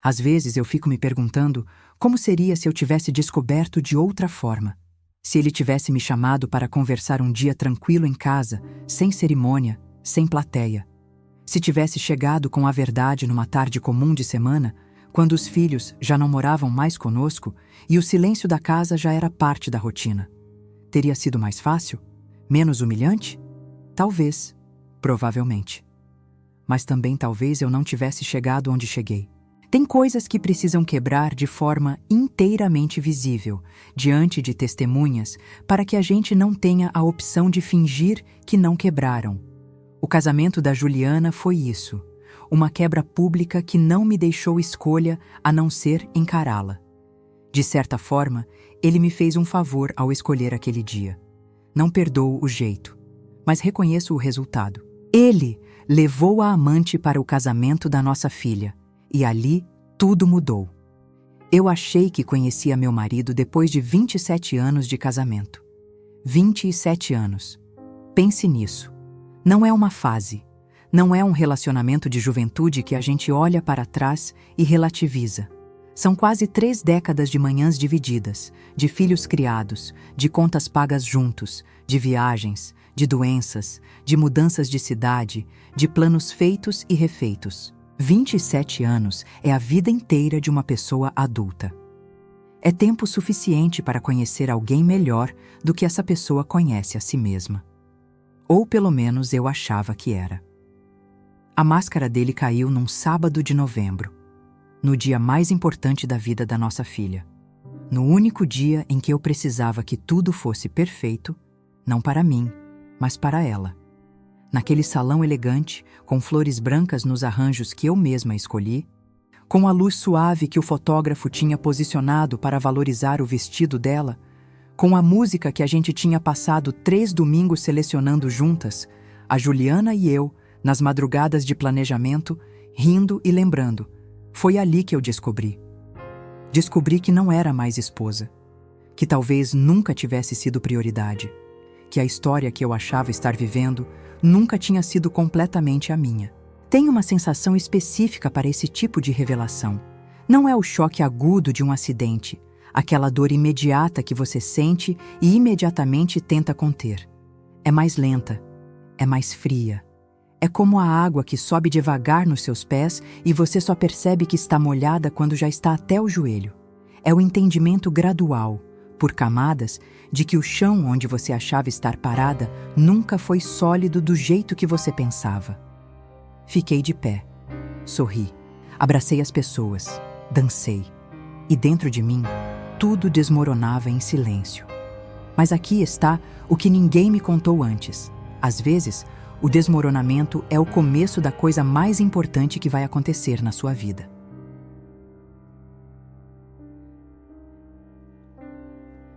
Às vezes eu fico me perguntando como seria se eu tivesse descoberto de outra forma. Se ele tivesse me chamado para conversar um dia tranquilo em casa, sem cerimônia, sem plateia. Se tivesse chegado com a verdade numa tarde comum de semana, quando os filhos já não moravam mais conosco e o silêncio da casa já era parte da rotina. Teria sido mais fácil? Menos humilhante? Talvez. Provavelmente. Mas também talvez eu não tivesse chegado onde cheguei. Tem coisas que precisam quebrar de forma inteiramente visível, diante de testemunhas, para que a gente não tenha a opção de fingir que não quebraram. O casamento da Juliana foi isso, uma quebra pública que não me deixou escolha a não ser encará-la. De certa forma, ele me fez um favor ao escolher aquele dia. Não perdoo o jeito, mas reconheço o resultado. Ele levou a amante para o casamento da nossa filha. E ali, tudo mudou. Eu achei que conhecia meu marido depois de 27 anos de casamento. 27 anos. Pense nisso. Não é uma fase. Não é um relacionamento de juventude que a gente olha para trás e relativiza. São quase 3 décadas de manhãs divididas, de filhos criados, de contas pagas juntos, de viagens, de doenças, de mudanças de cidade, de planos feitos e refeitos. 27 anos é a vida inteira de uma pessoa adulta. É tempo suficiente para conhecer alguém melhor do que essa pessoa conhece a si mesma. Ou pelo menos eu achava que era. A máscara dele caiu num sábado de novembro, no dia mais importante da vida da nossa filha. No único dia em que eu precisava que tudo fosse perfeito, não para mim, mas para ela. Naquele salão elegante, com flores brancas nos arranjos que eu mesma escolhi, com a luz suave que o fotógrafo tinha posicionado para valorizar o vestido dela, com a música que a gente tinha passado 3 domingos selecionando juntas, a Juliana e eu, nas madrugadas de planejamento, rindo e lembrando. Foi ali que eu descobri. Descobri que não era mais esposa, que talvez nunca tivesse sido prioridade, que a história que eu achava estar vivendo nunca tinha sido completamente a minha. Tem uma sensação específica para esse tipo de revelação. Não é o choque agudo de um acidente, aquela dor imediata que você sente e imediatamente tenta conter. É mais lenta, é mais fria. É como a água que sobe devagar nos seus pés e você só percebe que está molhada quando já está até o joelho. É o entendimento gradual, por camadas, de que o chão onde você achava estar parada nunca foi sólido do jeito que você pensava. Fiquei de pé, sorri, abracei as pessoas, dancei. E dentro de mim, tudo desmoronava em silêncio. Mas aqui está o que ninguém me contou antes. Às vezes, o desmoronamento é o começo da coisa mais importante que vai acontecer na sua vida.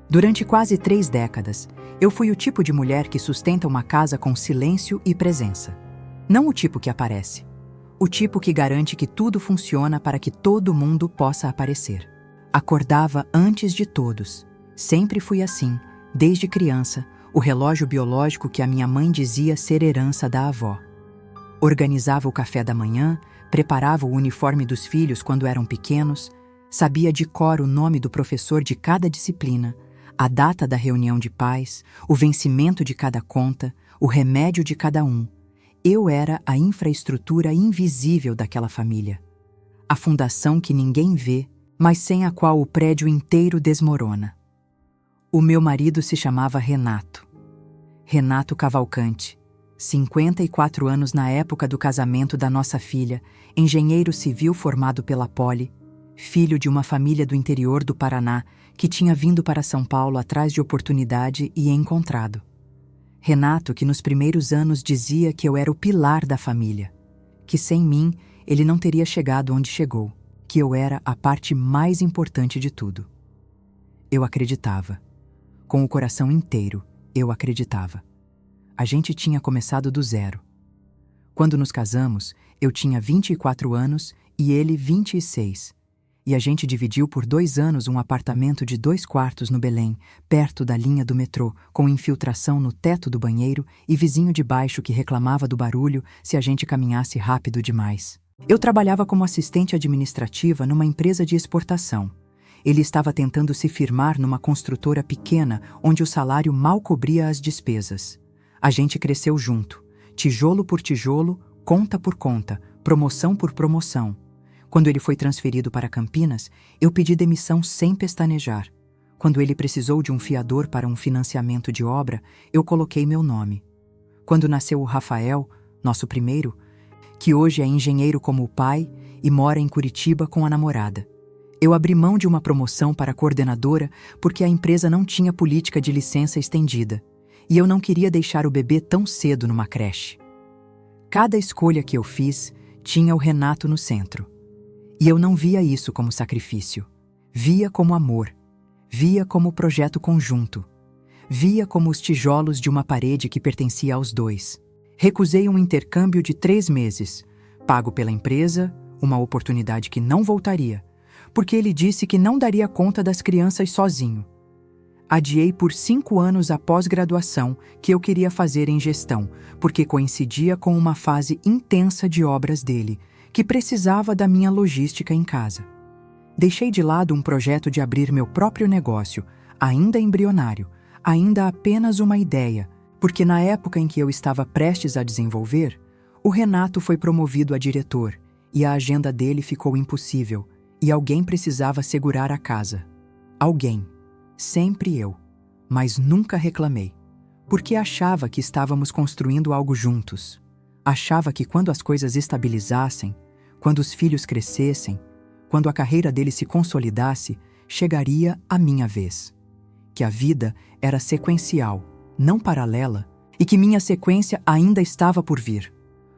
Durante quase 3 décadas, eu fui o tipo de mulher que sustenta uma casa com silêncio e presença. Não o tipo que aparece. O tipo que garante que tudo funciona para que todo mundo possa aparecer. Acordava antes de todos. Sempre fui assim, desde criança, o relógio biológico que a minha mãe dizia ser herança da avó. Organizava o café da manhã, preparava o uniforme dos filhos quando eram pequenos, sabia de cor o nome do professor de cada disciplina, a data da reunião de pais, o vencimento de cada conta, o remédio de cada um. Eu era a infraestrutura invisível daquela família. A fundação que ninguém vê, mas sem a qual o prédio inteiro desmorona. O meu marido se chamava Renato. Renato Cavalcante, 54 anos na época do casamento da nossa filha, engenheiro civil formado pela Poli, filho de uma família do interior do Paraná que tinha vindo para São Paulo atrás de oportunidade e encontrado. Renato, que nos primeiros anos dizia que eu era o pilar da família, que sem mim ele não teria chegado onde chegou, que eu era a parte mais importante de tudo. Eu acreditava. Com o coração inteiro, eu acreditava. A gente tinha começado do zero. Quando nos casamos, eu tinha 24 anos e ele 26. E a gente dividiu por 2 anos um apartamento de 2 quartos no Belém, perto da linha do metrô, com infiltração no teto do banheiro e vizinho de baixo que reclamava do barulho se a gente caminhasse rápido demais. Eu trabalhava como assistente administrativa numa empresa de exportação. Ele estava tentando se firmar numa construtora pequena onde o salário mal cobria as despesas. A gente cresceu junto, tijolo por tijolo, conta por conta, promoção por promoção. Quando ele foi transferido para Campinas, eu pedi demissão sem pestanejar. Quando ele precisou de um fiador para um financiamento de obra, eu coloquei meu nome. Quando nasceu o Rafael, nosso primeiro, que hoje é engenheiro como o pai e mora em Curitiba com a namorada, eu abri mão de uma promoção para coordenadora porque a empresa não tinha política de licença estendida e eu não queria deixar o bebê tão cedo numa creche. Cada escolha que eu fiz tinha o Renato no centro. E eu não via isso como sacrifício. Via como amor. Via como projeto conjunto. Via como os tijolos de uma parede que pertencia aos dois. Recusei um intercâmbio de 3 meses, pago pela empresa, uma oportunidade que não voltaria, porque ele disse que não daria conta das crianças sozinho. Adiei por 5 anos a pós-graduação que eu queria fazer em gestão, porque coincidia com uma fase intensa de obras dele, que precisava da minha logística em casa. Deixei de lado um projeto de abrir meu próprio negócio, ainda embrionário, ainda apenas uma ideia, porque na época em que eu estava prestes a desenvolver, o Renato foi promovido a diretor e a agenda dele ficou impossível, e alguém precisava segurar a casa. Alguém. Sempre eu. Mas nunca reclamei, porque achava que estávamos construindo algo juntos. Achava que quando as coisas estabilizassem, quando os filhos crescessem, quando a carreira dele se consolidasse, chegaria a minha vez. Que a vida era sequencial, não paralela, e que minha sequência ainda estava por vir.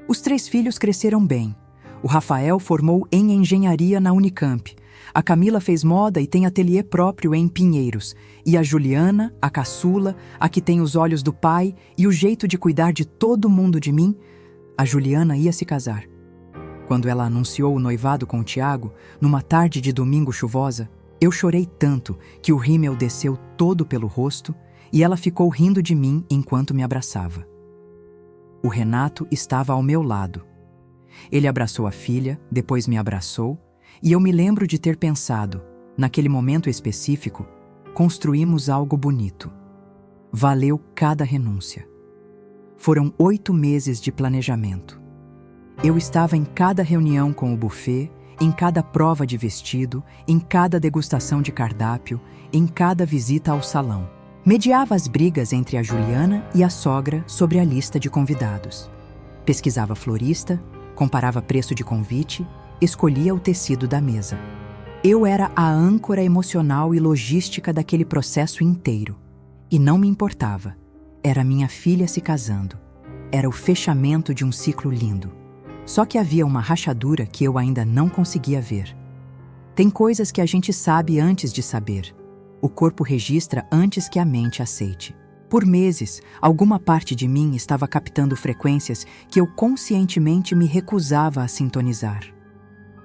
Os 3 filhos cresceram bem. O Rafael formou em engenharia na Unicamp. A Camila fez moda e tem ateliê próprio em Pinheiros. E a Juliana, a caçula, a que tem os olhos do pai e o jeito de cuidar de todo mundo de mim, a Juliana ia se casar. Quando ela anunciou o noivado com o Tiago, numa tarde de domingo chuvosa, eu chorei tanto que o rímel desceu todo pelo rosto e ela ficou rindo de mim enquanto me abraçava. O Renato estava ao meu lado. Ele abraçou a filha, depois me abraçou, e eu me lembro de ter pensado, naquele momento específico, construímos algo bonito. Valeu cada renúncia. Foram 8 meses de planejamento. Eu estava em cada reunião com o buffet, em cada prova de vestido, em cada degustação de cardápio, em cada visita ao salão. Mediava as brigas entre a Juliana e a sogra sobre a lista de convidados. Pesquisava florista, comparava preço de convite, escolhia o tecido da mesa. Eu era a âncora emocional e logística daquele processo inteiro. E não me importava. Era minha filha se casando. Era o fechamento de um ciclo lindo. Só que havia uma rachadura que eu ainda não conseguia ver. Tem coisas que a gente sabe antes de saber. O corpo registra antes que a mente aceite. Por meses, alguma parte de mim estava captando frequências que eu conscientemente me recusava a sintonizar.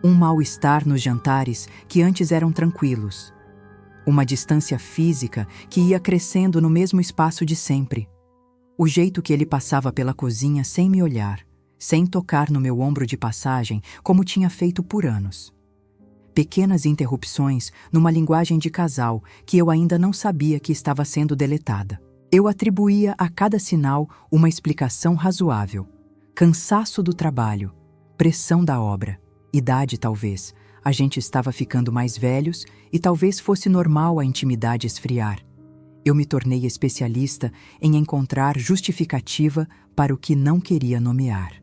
Um mal-estar nos jantares que antes eram tranquilos. Uma distância física que ia crescendo no mesmo espaço de sempre. O jeito que ele passava pela cozinha sem me olhar, sem tocar no meu ombro de passagem, como tinha feito por anos. Pequenas interrupções numa linguagem de casal que eu ainda não sabia que estava sendo deletada. Eu atribuía a cada sinal uma explicação razoável. Cansaço do trabalho, pressão da obra, idade talvez. A gente estava ficando mais velhos e talvez fosse normal a intimidade esfriar. Eu me tornei especialista em encontrar justificativa para o que não queria nomear.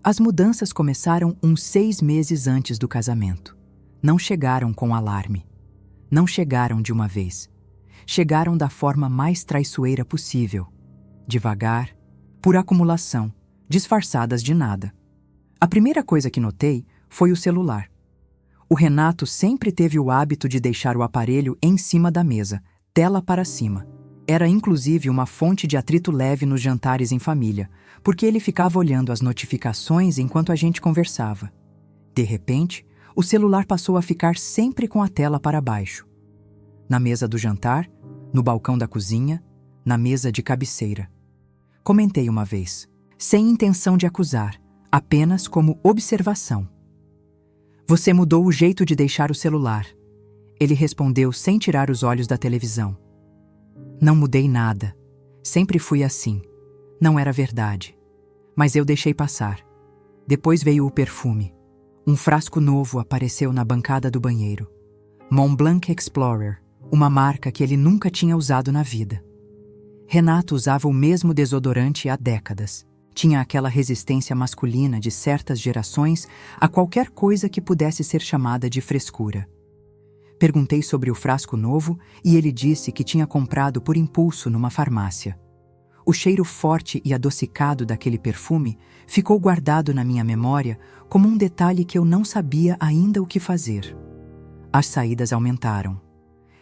As mudanças começaram uns 6 meses antes do casamento. Não chegaram com alarme. Não chegaram de uma vez. Chegaram da forma mais traiçoeira possível. Devagar, por acumulação, disfarçadas de nada. A primeira coisa que notei foi o celular. O Renato sempre teve o hábito de deixar o aparelho em cima da mesa, tela para cima. Era inclusive uma fonte de atrito leve nos jantares em família, porque ele ficava olhando as notificações enquanto a gente conversava. De repente, o celular passou a ficar sempre com a tela para baixo. Na mesa do jantar, no balcão da cozinha, na mesa de cabeceira. Comentei uma vez: sem intenção de acusar, apenas como observação. Você mudou o jeito de deixar o celular. Ele respondeu sem tirar os olhos da televisão. Não mudei nada. Sempre fui assim. Não era verdade. Mas eu deixei passar. Depois veio o perfume. Um frasco novo apareceu na bancada do banheiro. Montblanc Explorer, uma marca que ele nunca tinha usado na vida. Renato usava o mesmo desodorante há décadas. Tinha aquela resistência masculina de certas gerações a qualquer coisa que pudesse ser chamada de frescura. Perguntei sobre o frasco novo e ele disse que tinha comprado por impulso numa farmácia. O cheiro forte e adocicado daquele perfume ficou guardado na minha memória como um detalhe que eu não sabia ainda o que fazer. As saídas aumentaram.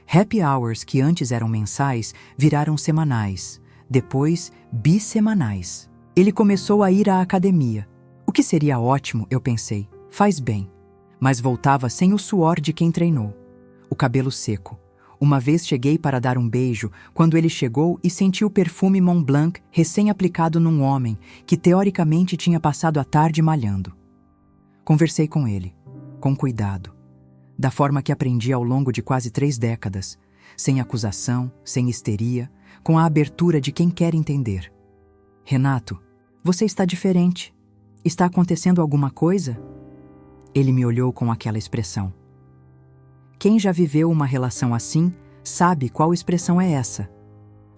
Happy hours que antes eram mensais viraram semanais, depois bissemanais. Ele começou a ir à academia. O que seria ótimo, eu pensei, faz bem. Mas voltava sem o suor de quem treinou. O cabelo seco. Uma vez cheguei para dar um beijo, quando ele chegou e senti o perfume Montblanc recém-aplicado num homem que teoricamente tinha passado a tarde malhando. Conversei com ele, com cuidado, da forma que aprendi ao longo de quase 3 décadas, sem acusação, sem histeria, com a abertura de quem quer entender. Renato, você está diferente. Está acontecendo alguma coisa? Ele me olhou com aquela expressão. Quem já viveu uma relação assim sabe qual expressão é essa.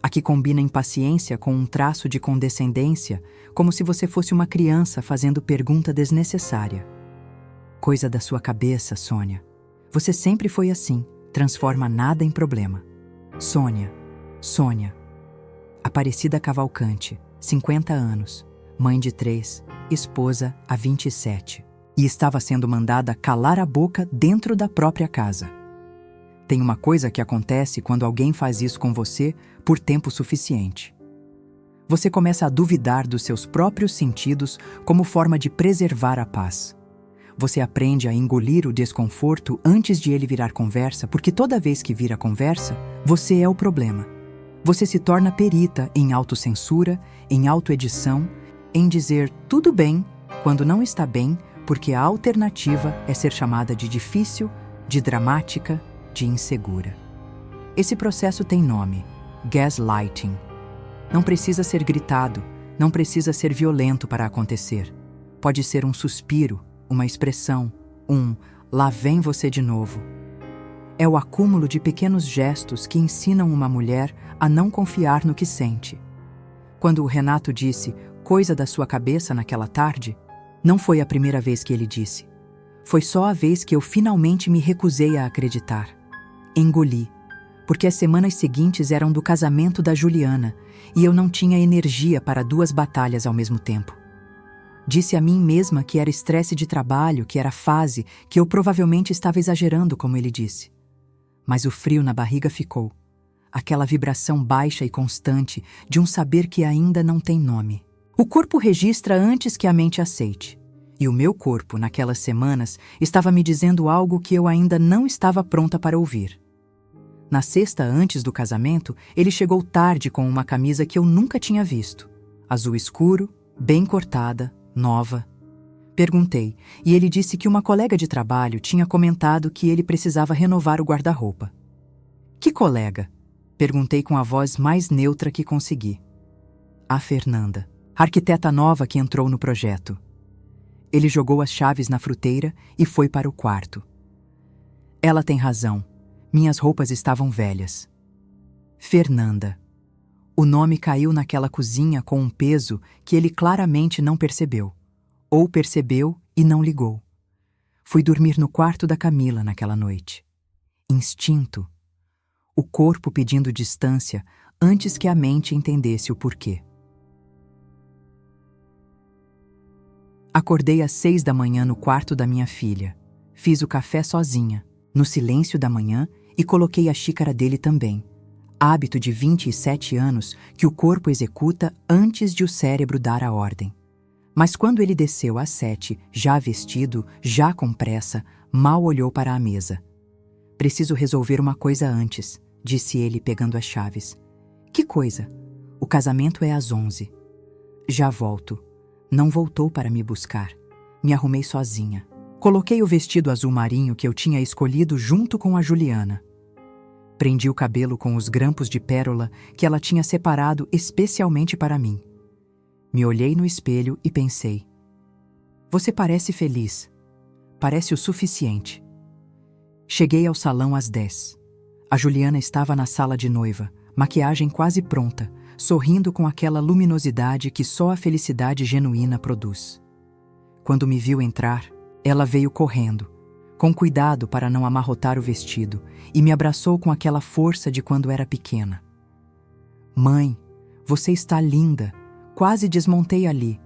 A que combina impaciência com um traço de condescendência, como se você fosse uma criança fazendo pergunta desnecessária. Coisa da sua cabeça, Sônia. Você sempre foi assim, transforma nada em problema. Sônia. Aparecida Cavalcante, 50 anos, mãe de 3, esposa há 27. E estava sendo mandada calar a boca dentro da própria casa. Tem uma coisa que acontece quando alguém faz isso com você por tempo suficiente. Você começa a duvidar dos seus próprios sentidos como forma de preservar a paz. Você aprende a engolir o desconforto antes de ele virar conversa, porque toda vez que vira conversa, você é o problema. Você se torna perita em autocensura, em autoedição, em dizer tudo bem quando não está bem, porque a alternativa é ser chamada de difícil, de dramática, de insegura. Esse processo tem nome: gaslighting. Não precisa ser gritado, não precisa ser violento para acontecer. Pode ser um suspiro, uma expressão, lá vem você de novo. É o acúmulo de pequenos gestos que ensinam uma mulher a não confiar no que sente. Quando o Renato disse coisa da sua cabeça naquela tarde, não foi a primeira vez que ele disse. Foi só a vez que eu finalmente me recusei a acreditar. Engoli, porque as semanas seguintes eram do casamento da Juliana e eu não tinha energia para 2 batalhas ao mesmo tempo. Disse a mim mesma que era estresse de trabalho, que era fase, que eu provavelmente estava exagerando, como ele disse. Mas o frio na barriga ficou. Aquela vibração baixa e constante de um saber que ainda não tem nome. O corpo registra antes que a mente aceite. E o meu corpo, naquelas semanas, estava me dizendo algo que eu ainda não estava pronta para ouvir. Na sexta antes do casamento, ele chegou tarde com uma camisa que eu nunca tinha visto. Azul escuro, bem cortada, nova. Perguntei, e ele disse que uma colega de trabalho tinha comentado que ele precisava renovar o guarda-roupa. Que colega? Perguntei com a voz mais neutra que consegui. A Fernanda, a arquiteta nova que entrou no projeto. Ele jogou as chaves na fruteira e foi para o quarto. Ela tem razão. Minhas roupas estavam velhas. Fernanda. O nome caiu naquela cozinha com um peso que ele claramente não percebeu. Ou percebeu e não ligou. Fui dormir no quarto da Camila naquela noite. Instinto. O corpo pedindo distância antes que a mente entendesse o porquê. Acordei às 6 da manhã no quarto da minha filha. Fiz o café sozinha, no silêncio da manhã, e coloquei a xícara dele também. Hábito de 27 anos que o corpo executa antes de o cérebro dar a ordem. Mas quando ele desceu às 7, já vestido, já com pressa, mal olhou para a mesa. Preciso resolver uma coisa antes, disse ele pegando as chaves. Que coisa? O casamento é às 11. Já volto. Não voltou para me buscar. Me arrumei sozinha. Coloquei o vestido azul marinho que eu tinha escolhido junto com a Juliana. Prendi o cabelo com os grampos de pérola que ela tinha separado especialmente para mim. Me olhei no espelho e pensei: você parece feliz. Parece o suficiente. Cheguei ao salão às 10. A Juliana estava na sala de noiva, maquiagem quase pronta, sorrindo com aquela luminosidade que só a felicidade genuína produz. Quando me viu entrar, ela veio correndo, com cuidado para não amarrotar o vestido, e me abraçou com aquela força de quando era pequena. Mãe, você está linda. Quase desmontei ali.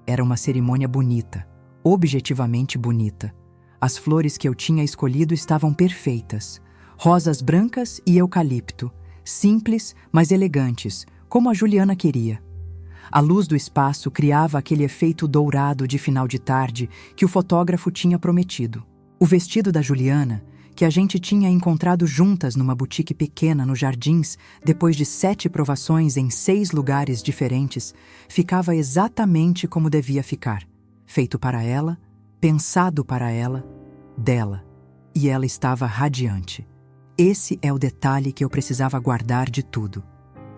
Era uma cerimônia bonita, objetivamente bonita. As flores que eu tinha escolhido estavam perfeitas. Rosas brancas e eucalipto, simples, mas elegantes, como a Juliana queria. A luz do espaço criava aquele efeito dourado de final de tarde que o fotógrafo tinha prometido. O vestido da Juliana, que a gente tinha encontrado juntas numa boutique pequena nos Jardins, depois de 7 provações em 6 lugares diferentes, ficava exatamente como devia ficar. Feito para ela, pensado para ela, dela. E ela estava radiante. Esse é o detalhe que eu precisava guardar de tudo.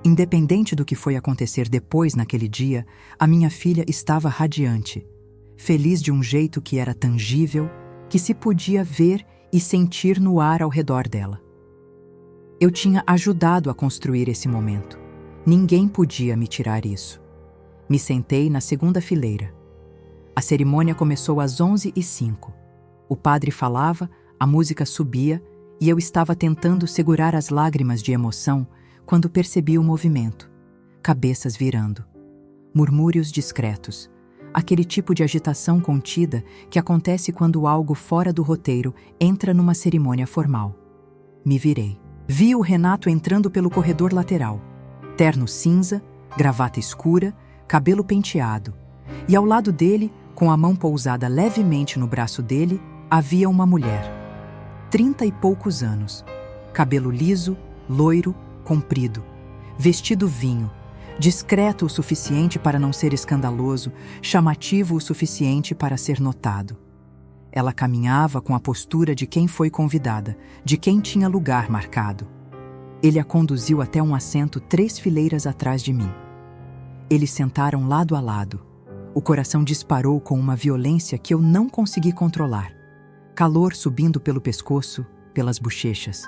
Independente do que foi acontecer depois naquele dia, a minha filha estava radiante, feliz de um jeito que era tangível, que se podia ver e sentir no ar ao redor dela. Eu tinha ajudado a construir esse momento. Ninguém podia me tirar isso. Me sentei na segunda fileira. A cerimônia começou às 11h05. O padre falava, a música subia e eu estava tentando segurar as lágrimas de emoção quando percebi o movimento. Cabeças virando. Murmúrios discretos. Aquele tipo de agitação contida que acontece quando algo fora do roteiro entra numa cerimônia formal. Me virei. Vi o Renato entrando pelo corredor lateral. Terno cinza, gravata escura, cabelo penteado. E ao lado dele, com a mão pousada levemente no braço dele, havia uma mulher. 30 e poucos anos. Cabelo liso, loiro, comprido. Vestido vinho. Discreto o suficiente para não ser escandaloso, chamativo o suficiente para ser notado. Ela caminhava com a postura de quem foi convidada, de quem tinha lugar marcado. Ele a conduziu até um assento 3 fileiras atrás de mim. Eles sentaram lado a lado. O coração disparou com uma violência que eu não consegui controlar. Calor subindo pelo pescoço, pelas bochechas.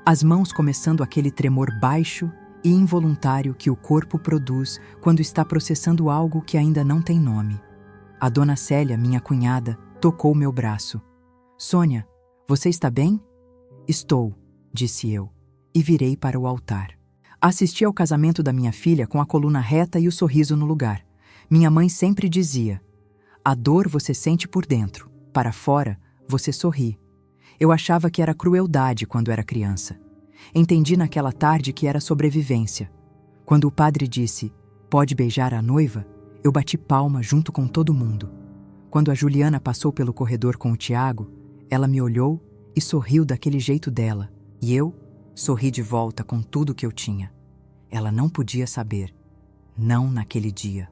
As mãos começando aquele tremor baixo e involuntário que o corpo produz quando está processando algo que ainda não tem nome. A dona Célia, minha cunhada, tocou meu braço. Sônia, você está bem? Estou, disse eu, e virei para o altar. Assisti ao casamento da minha filha com a coluna reta e o sorriso no lugar. Minha mãe sempre dizia: a dor você sente por dentro, para fora você sorri. Eu achava que era crueldade quando era criança. Entendi naquela tarde que era sobrevivência. Quando o padre disse: pode beijar a noiva, eu bati palma junto com todo mundo. Quando a Juliana passou pelo corredor com o Tiago, ela me olhou e sorriu daquele jeito dela, e eu sorri de volta com tudo que eu tinha. Ela não podia saber. Não naquele dia.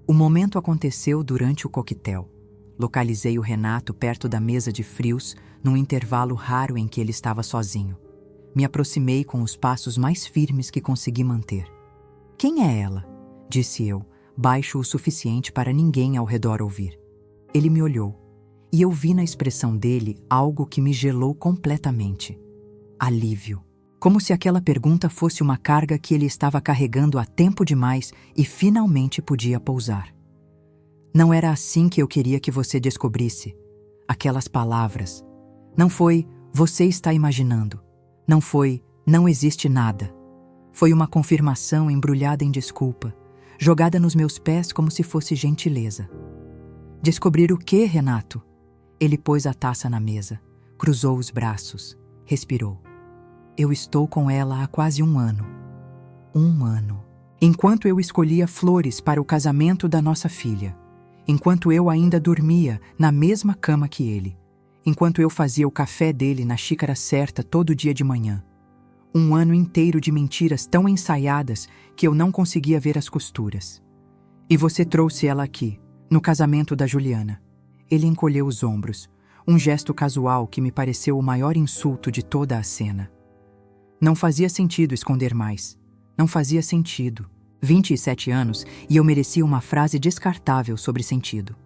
O momento aconteceu durante o coquetel. Localizei o Renato perto da mesa de frios, num intervalo raro em que ele estava sozinho. Me aproximei com os passos mais firmes que consegui manter. Quem é ela? Disse eu, baixo o suficiente para ninguém ao redor ouvir. Ele me olhou, e eu vi na expressão dele algo que me gelou completamente. Alívio. Como se aquela pergunta fosse uma carga que ele estava carregando há tempo demais e finalmente podia pousar. Não era assim que eu queria que você descobrisse. Aquelas palavras. Não foi, você está imaginando. Não foi, não existe nada. Foi uma confirmação embrulhada em desculpa, jogada nos meus pés como se fosse gentileza. Descobrir o quê, Renato? Ele pôs a taça na mesa, cruzou os braços, respirou. Eu estou com ela há quase 1 ano. 1 ano. Enquanto eu escolhia flores para o casamento da nossa filha. Enquanto eu ainda dormia na mesma cama que ele. Enquanto eu fazia o café dele na xícara certa todo dia de manhã. Um ano inteiro de mentiras tão ensaiadas que eu não conseguia ver as costuras. E você trouxe ela aqui, no casamento da Juliana. Ele encolheu os ombros, um gesto casual que me pareceu o maior insulto de toda a cena. Não fazia sentido esconder mais. Não fazia sentido. 27 anos e eu merecia uma frase descartável sobre sentido.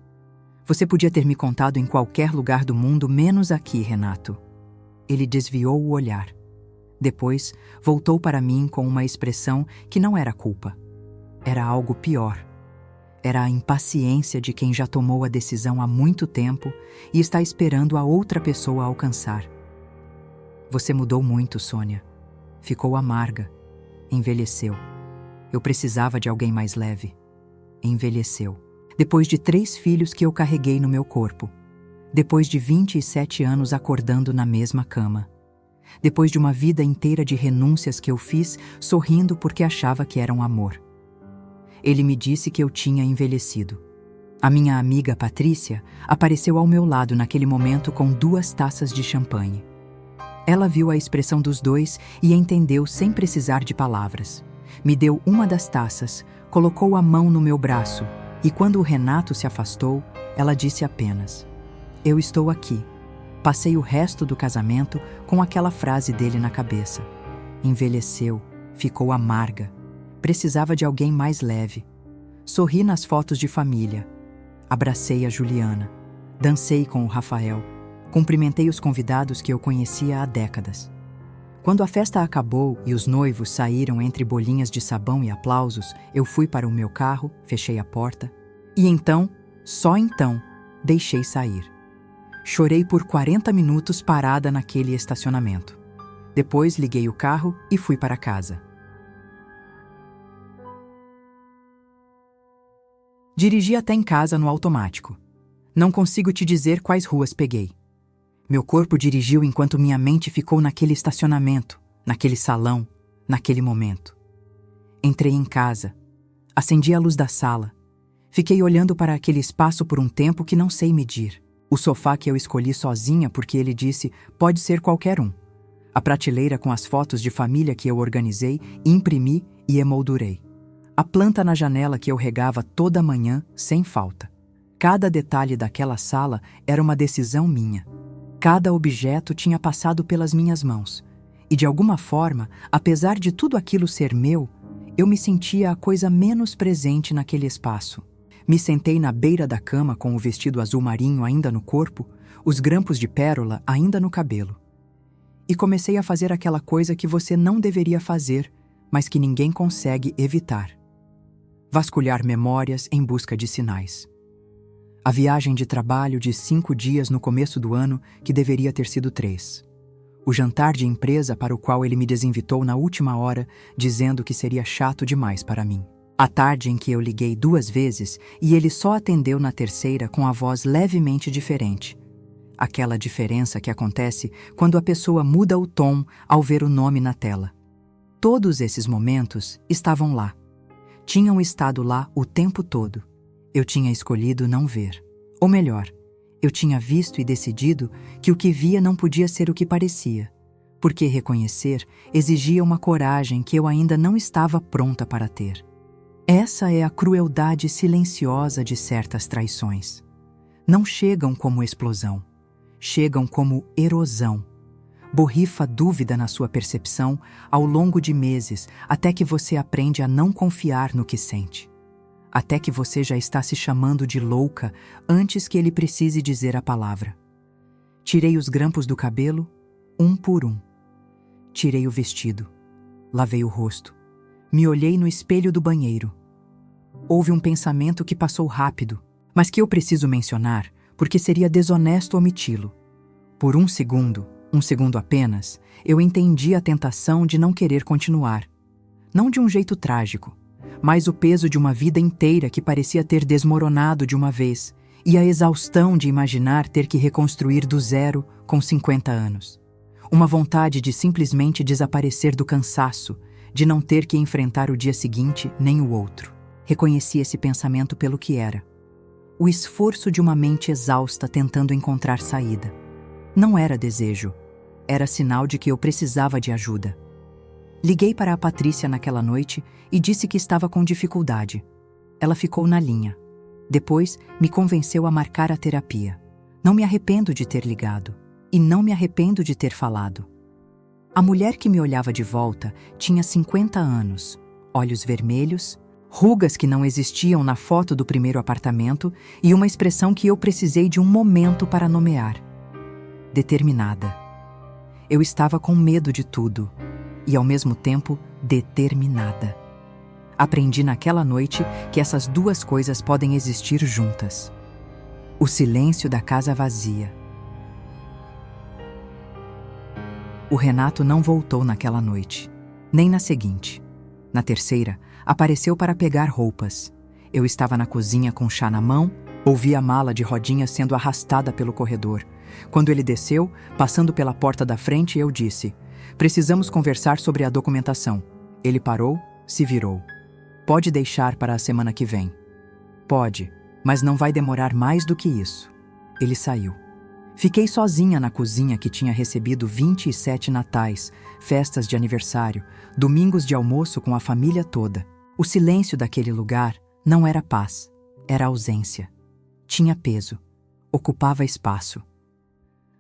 Você podia ter me contado em qualquer lugar do mundo, menos aqui, Renato. Ele desviou o olhar. Depois, voltou para mim com uma expressão que não era culpa. Era algo pior. Era a impaciência de quem já tomou a decisão há muito tempo e está esperando a outra pessoa alcançar. Você mudou muito, Sônia. Ficou amarga. Envelheceu. Eu precisava de alguém mais leve. Envelheceu. Depois de 3 filhos que eu carreguei no meu corpo. Depois de 27 anos acordando na mesma cama. Depois de uma vida inteira de renúncias que eu fiz, sorrindo porque achava que era um amor. Ele me disse que eu tinha envelhecido. A minha amiga Patrícia apareceu ao meu lado naquele momento com 2 taças de champanhe. Ela viu a expressão dos dois e entendeu sem precisar de palavras. Me deu uma das taças, colocou a mão no meu braço e quando o Renato se afastou, ela disse apenas: "Eu estou aqui." Passei o resto do casamento com aquela frase dele na cabeça. Envelheceu, ficou amarga. Precisava de alguém mais leve. Sorri nas fotos de família. Abracei a Juliana. Dancei com o Rafael. Cumprimentei os convidados que eu conhecia há décadas. Quando a festa acabou e os noivos saíram entre bolinhas de sabão e aplausos, eu fui para o meu carro, fechei a porta e então, só então, deixei sair. Chorei por 40 minutos parada naquele estacionamento. Depois liguei o carro e fui para casa. Dirigi até em casa no automático. Não consigo te dizer quais ruas peguei. Meu corpo dirigiu enquanto minha mente ficou naquele estacionamento, naquele salão, naquele momento. Entrei em casa. Acendi a luz da sala. Fiquei olhando para aquele espaço por um tempo que não sei medir. O sofá que eu escolhi sozinha porque ele disse, pode ser qualquer um. A prateleira com as fotos de família que eu organizei, imprimi e emoldurei. A planta na janela que eu regava toda manhã, sem falta. Cada detalhe daquela sala era uma decisão minha. Cada objeto tinha passado pelas minhas mãos. E de alguma forma, apesar de tudo aquilo ser meu, eu me sentia a coisa menos presente naquele espaço. Me sentei na beira da cama com o vestido azul marinho ainda no corpo, os grampos de pérola ainda no cabelo. E comecei a fazer aquela coisa que você não deveria fazer, mas que ninguém consegue evitar. Vasculhar memórias em busca de sinais. A viagem de trabalho de 5 dias no começo do ano, que deveria ter sido 3. O jantar de empresa para o qual ele me desinvitou na última hora, dizendo que seria chato demais para mim. A tarde em que eu liguei 2 vezes e ele só atendeu na terceira com a voz levemente diferente. Aquela diferença que acontece quando a pessoa muda o tom ao ver o nome na tela. Todos esses momentos estavam lá. Tinham estado lá o tempo todo. Eu tinha escolhido não ver. Ou melhor, eu tinha visto e decidido que o que via não podia ser o que parecia, porque reconhecer exigia uma coragem que eu ainda não estava pronta para ter. Essa é a crueldade silenciosa de certas traições. Não chegam como explosão, chegam como erosão. Borrifa dúvida na sua percepção ao longo de meses, até que você aprende a não confiar no que sente. Até que você já está se chamando de louca antes que ele precise dizer a palavra. Tirei os grampos do cabelo, um por um. Tirei o vestido. Lavei o rosto. Me olhei no espelho do banheiro. Houve um pensamento que passou rápido, mas que eu preciso mencionar porque seria desonesto omiti-lo. Por um segundo apenas, eu entendi a tentação de não querer continuar. Não de um jeito trágico, mas o peso de uma vida inteira que parecia ter desmoronado de uma vez e a exaustão de imaginar ter que reconstruir do zero com 50 anos. Uma vontade de simplesmente desaparecer do cansaço, de não ter que enfrentar o dia seguinte nem o outro. Reconheci esse pensamento pelo que era. O esforço de uma mente exausta tentando encontrar saída. Não era desejo. Era sinal de que eu precisava de ajuda. Liguei para a Patrícia naquela noite e disse que estava com dificuldade. Ela ficou na linha. Depois, me convenceu a marcar a terapia. Não me arrependo de ter ligado. E não me arrependo de ter falado. A mulher que me olhava de volta tinha 50 anos, olhos vermelhos, rugas que não existiam na foto do primeiro apartamento e uma expressão que eu precisei de um momento para nomear. Determinada. Eu estava com medo de tudo e, ao mesmo tempo, determinada. Aprendi naquela noite que essas duas coisas podem existir juntas. O silêncio da casa vazia. O Renato não voltou naquela noite, nem na seguinte. Na terceira, apareceu para pegar roupas. Eu estava na cozinha com chá na mão, ouvi a mala de rodinhas sendo arrastada pelo corredor. Quando ele desceu, passando pela porta da frente, eu disse: "Precisamos conversar sobre a documentação." Ele parou, se virou. "Pode deixar para a semana que vem." "Pode, mas não vai demorar mais do que isso." Ele saiu. Fiquei sozinha na cozinha que tinha recebido 27 natais, festas de aniversário, domingos de almoço com a família toda. O silêncio daquele lugar não era paz, era ausência. Tinha peso, ocupava espaço.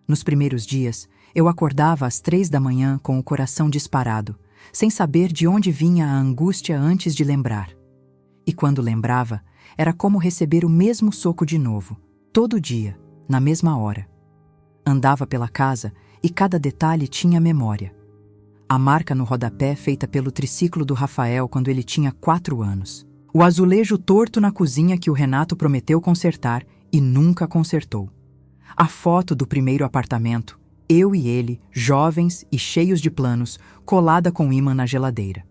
Nos primeiros dias, eu acordava às 3 da manhã com o coração disparado, sem saber de onde vinha a angústia antes de lembrar. E quando lembrava, era como receber o mesmo soco de novo, todo dia, na mesma hora. Andava pela casa e cada detalhe tinha memória. A marca no rodapé feita pelo triciclo do Rafael quando ele tinha 4 anos. O azulejo torto na cozinha que o Renato prometeu consertar e nunca consertou. A foto do primeiro apartamento, eu e ele, jovens e cheios de planos, colada com ímã na geladeira.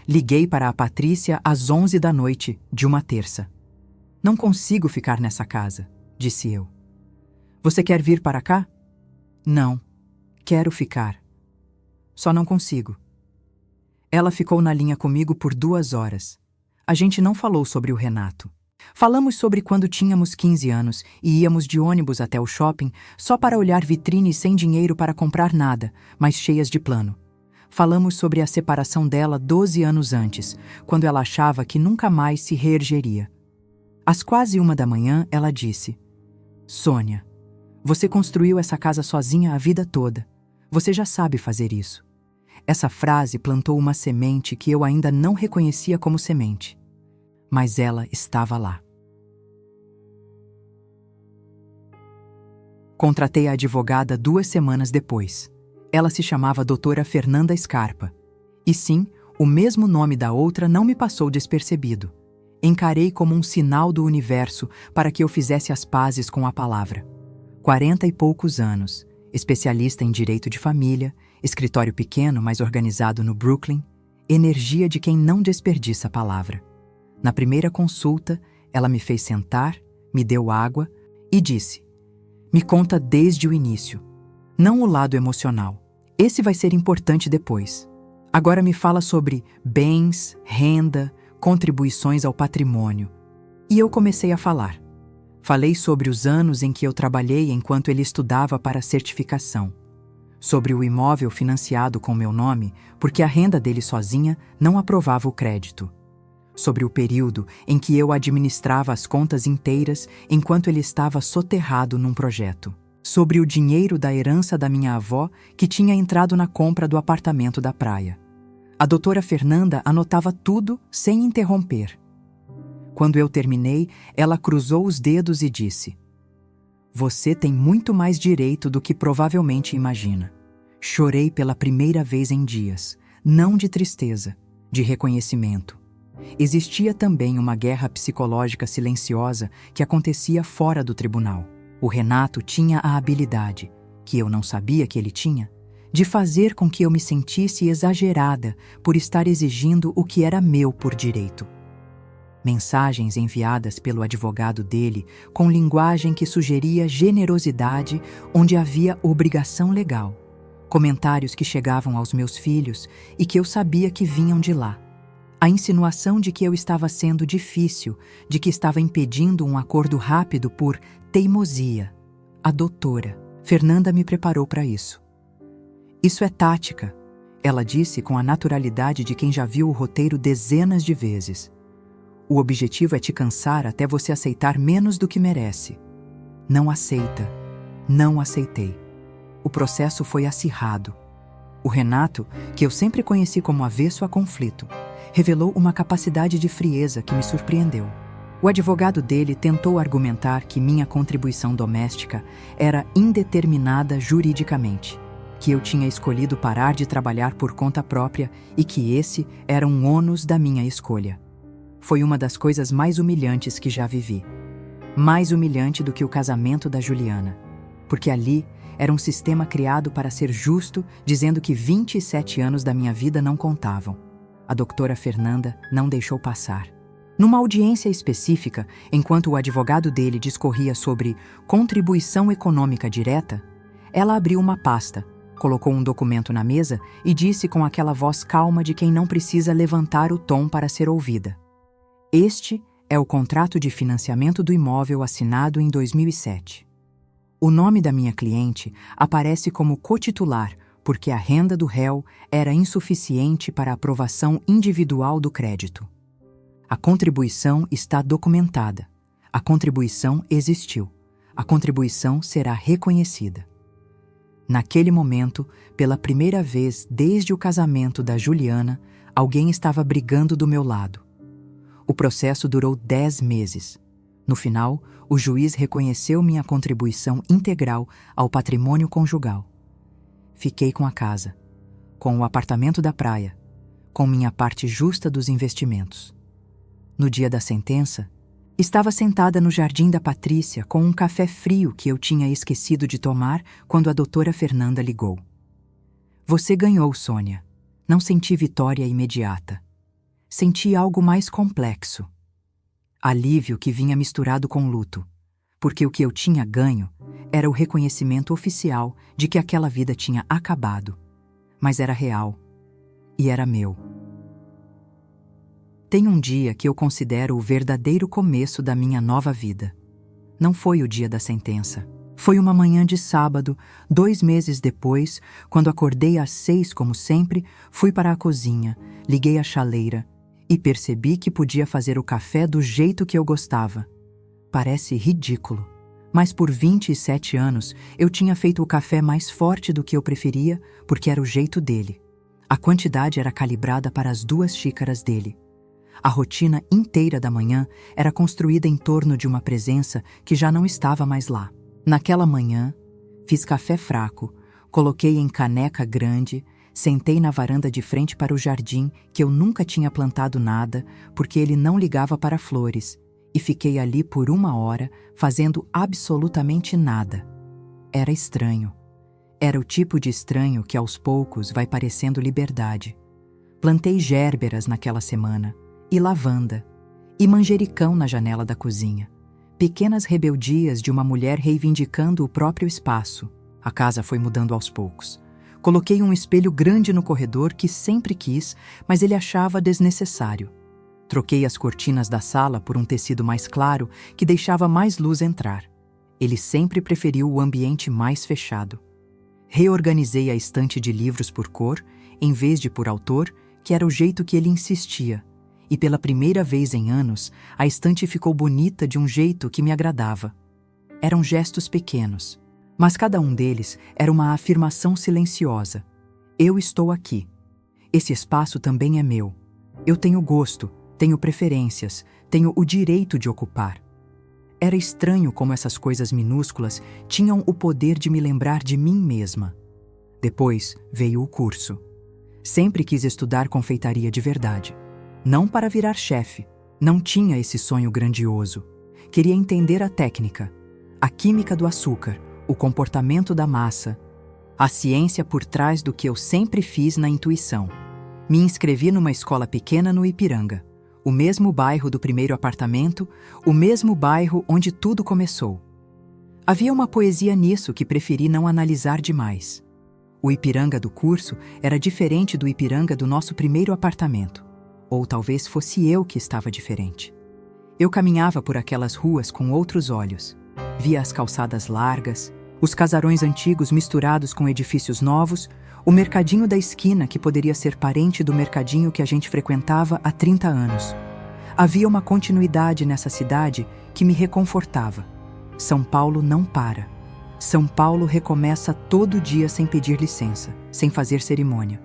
Liguei para a Patrícia às 11 da noite de uma terça. "Não consigo ficar nessa casa", disse eu. "Você quer vir para cá?" "Não, quero ficar. Só não consigo." Ela ficou na linha comigo por 2 horas. A gente não falou sobre o Renato. Falamos sobre quando tínhamos 15 anos e íamos de ônibus até o shopping só para olhar vitrines sem dinheiro para comprar nada, mas cheias de plano. Falamos sobre a separação dela 12 anos antes, quando ela achava que nunca mais se reergueria. Às quase 1 da manhã, ela disse: "Sônia, você construiu essa casa sozinha a vida toda. Você já sabe fazer isso." Essa frase plantou uma semente que eu ainda não reconhecia como semente. Mas ela estava lá. Contratei a advogada 2 semanas depois. Ela se chamava Doutora Fernanda Scarpa. E sim, o mesmo nome da outra não me passou despercebido. Encarei como um sinal do universo para que eu fizesse as pazes com a palavra. 40 e poucos anos, especialista em direito de família, escritório pequeno, mas organizado no Brooklyn, energia de quem não desperdiça a palavra. Na primeira consulta, ela me fez sentar, me deu água e disse: "Me conta desde o início, não o lado emocional. Esse vai ser importante depois. Agora me fala sobre bens, renda, contribuições ao patrimônio." E eu comecei a falar. Falei sobre os anos em que eu trabalhei enquanto ele estudava para a certificação. Sobre o imóvel financiado com meu nome, porque a renda dele sozinha não aprovava o crédito. Sobre o período em que eu administrava as contas inteiras enquanto ele estava soterrado num projeto. Sobre o dinheiro da herança da minha avó que tinha entrado na compra do apartamento da praia. A doutora Fernanda anotava tudo sem interromper. Quando eu terminei, ela cruzou os dedos e disse: "Você tem muito mais direito do que provavelmente imagina." Chorei pela primeira vez em dias, não de tristeza, de reconhecimento. Existia também uma guerra psicológica silenciosa que acontecia fora do tribunal. O Renato tinha a habilidade, que eu não sabia que ele tinha, de fazer com que eu me sentisse exagerada por estar exigindo o que era meu por direito. Mensagens enviadas pelo advogado dele com linguagem que sugeria generosidade onde havia obrigação legal. Comentários que chegavam aos meus filhos e que eu sabia que vinham de lá. A insinuação de que eu estava sendo difícil, de que estava impedindo um acordo rápido por teimosia. A doutora Fernanda me preparou para isso. "Isso é tática. Ela disse com a naturalidade de quem já viu o roteiro dezenas de vezes. O objetivo é te cansar até você aceitar menos do que merece. Não aceita. Não aceitei. O processo foi acirrado. O Renato, que eu sempre conheci como avesso a conflito, revelou uma capacidade de frieza que me surpreendeu. O advogado dele tentou argumentar que minha contribuição doméstica era indeterminada juridicamente, que eu tinha escolhido parar de trabalhar por conta própria e que esse era um ônus da minha escolha. Foi uma das coisas mais humilhantes que já vivi. Mais humilhante do que o casamento da Juliana, porque ali era um sistema criado para ser justo, dizendo que 27 anos da minha vida não contavam. A doutora Fernanda não deixou passar. Numa audiência específica, enquanto o advogado dele discorria sobre contribuição econômica direta, ela abriu uma pasta, colocou um documento na mesa e disse com aquela voz calma de quem não precisa levantar o tom para ser ouvida: "Este é o contrato de financiamento do imóvel assinado em 2007. O nome da minha cliente aparece como cotitular porque a renda do réu era insuficiente para a aprovação individual do crédito. A contribuição está documentada. A contribuição existiu. A contribuição será reconhecida." Naquele momento, pela primeira vez desde o casamento da Juliana, alguém estava brigando do meu lado. O processo durou 10 meses. No final, o juiz reconheceu minha contribuição integral ao patrimônio conjugal. Fiquei com a casa, com o apartamento da praia, com minha parte justa dos investimentos. No dia da sentença, estava sentada no jardim da Patrícia com um café frio que eu tinha esquecido de tomar quando a doutora Fernanda ligou. "Você ganhou, Sônia." Não senti vitória imediata. Senti algo mais complexo. Alívio que vinha misturado com luto, porque o que eu tinha ganho era o reconhecimento oficial de que aquela vida tinha acabado, mas era real e era meu. Tem um dia que eu considero o verdadeiro começo da minha nova vida. Não foi o dia da sentença. Foi uma manhã de sábado, 2 meses depois, quando acordei às 6 como sempre, fui para a cozinha, liguei a chaleira e percebi que podia fazer o café do jeito que eu gostava. Parece ridículo, mas por 27 anos eu tinha feito o café mais forte do que eu preferia, porque era o jeito dele. A quantidade era calibrada para as 2 xícaras dele. A rotina inteira da manhã era construída em torno de uma presença que já não estava mais lá. Naquela manhã, fiz café fraco, coloquei em caneca grande, sentei na varanda de frente para o jardim, que eu nunca tinha plantado nada, porque ele não ligava para flores, e fiquei ali por 1 hora, fazendo absolutamente nada. Era estranho. Era o tipo de estranho que aos poucos vai parecendo liberdade. Plantei gérberas naquela semana, e lavanda, e manjericão na janela da cozinha. Pequenas rebeldias de uma mulher reivindicando o próprio espaço. A casa foi mudando aos poucos. Coloquei um espelho grande no corredor que sempre quis, mas ele achava desnecessário. Troquei as cortinas da sala por um tecido mais claro que deixava mais luz entrar. Ele sempre preferiu o ambiente mais fechado. Reorganizei a estante de livros por cor, em vez de por autor, que era o jeito que ele insistia. E pela primeira vez em anos, a estante ficou bonita de um jeito que me agradava. Eram gestos pequenos, mas cada um deles era uma afirmação silenciosa. Eu estou aqui. Esse espaço também é meu. Eu tenho gosto, tenho preferências, tenho o direito de ocupar. Era estranho como essas coisas minúsculas tinham o poder de me lembrar de mim mesma. Depois veio o curso. Sempre quis estudar confeitaria de verdade. Não para virar chefe, não tinha esse sonho grandioso. Queria entender a técnica, a química do açúcar, o comportamento da massa, a ciência por trás do que eu sempre fiz na intuição. Me inscrevi numa escola pequena no Ipiranga, o mesmo bairro do primeiro apartamento, o mesmo bairro onde tudo começou. Havia uma poesia nisso que preferi não analisar demais. O Ipiranga do curso era diferente do Ipiranga do nosso primeiro apartamento. Ou talvez fosse eu que estava diferente. Eu caminhava por aquelas ruas com outros olhos. Via as calçadas largas, Os casarões antigos misturados com edifícios novos, o mercadinho da esquina que poderia ser parente do mercadinho que a gente frequentava há 30 anos. Havia uma continuidade nessa cidade que me reconfortava. São Paulo não para. São Paulo recomeça todo dia sem pedir licença, sem fazer cerimônia.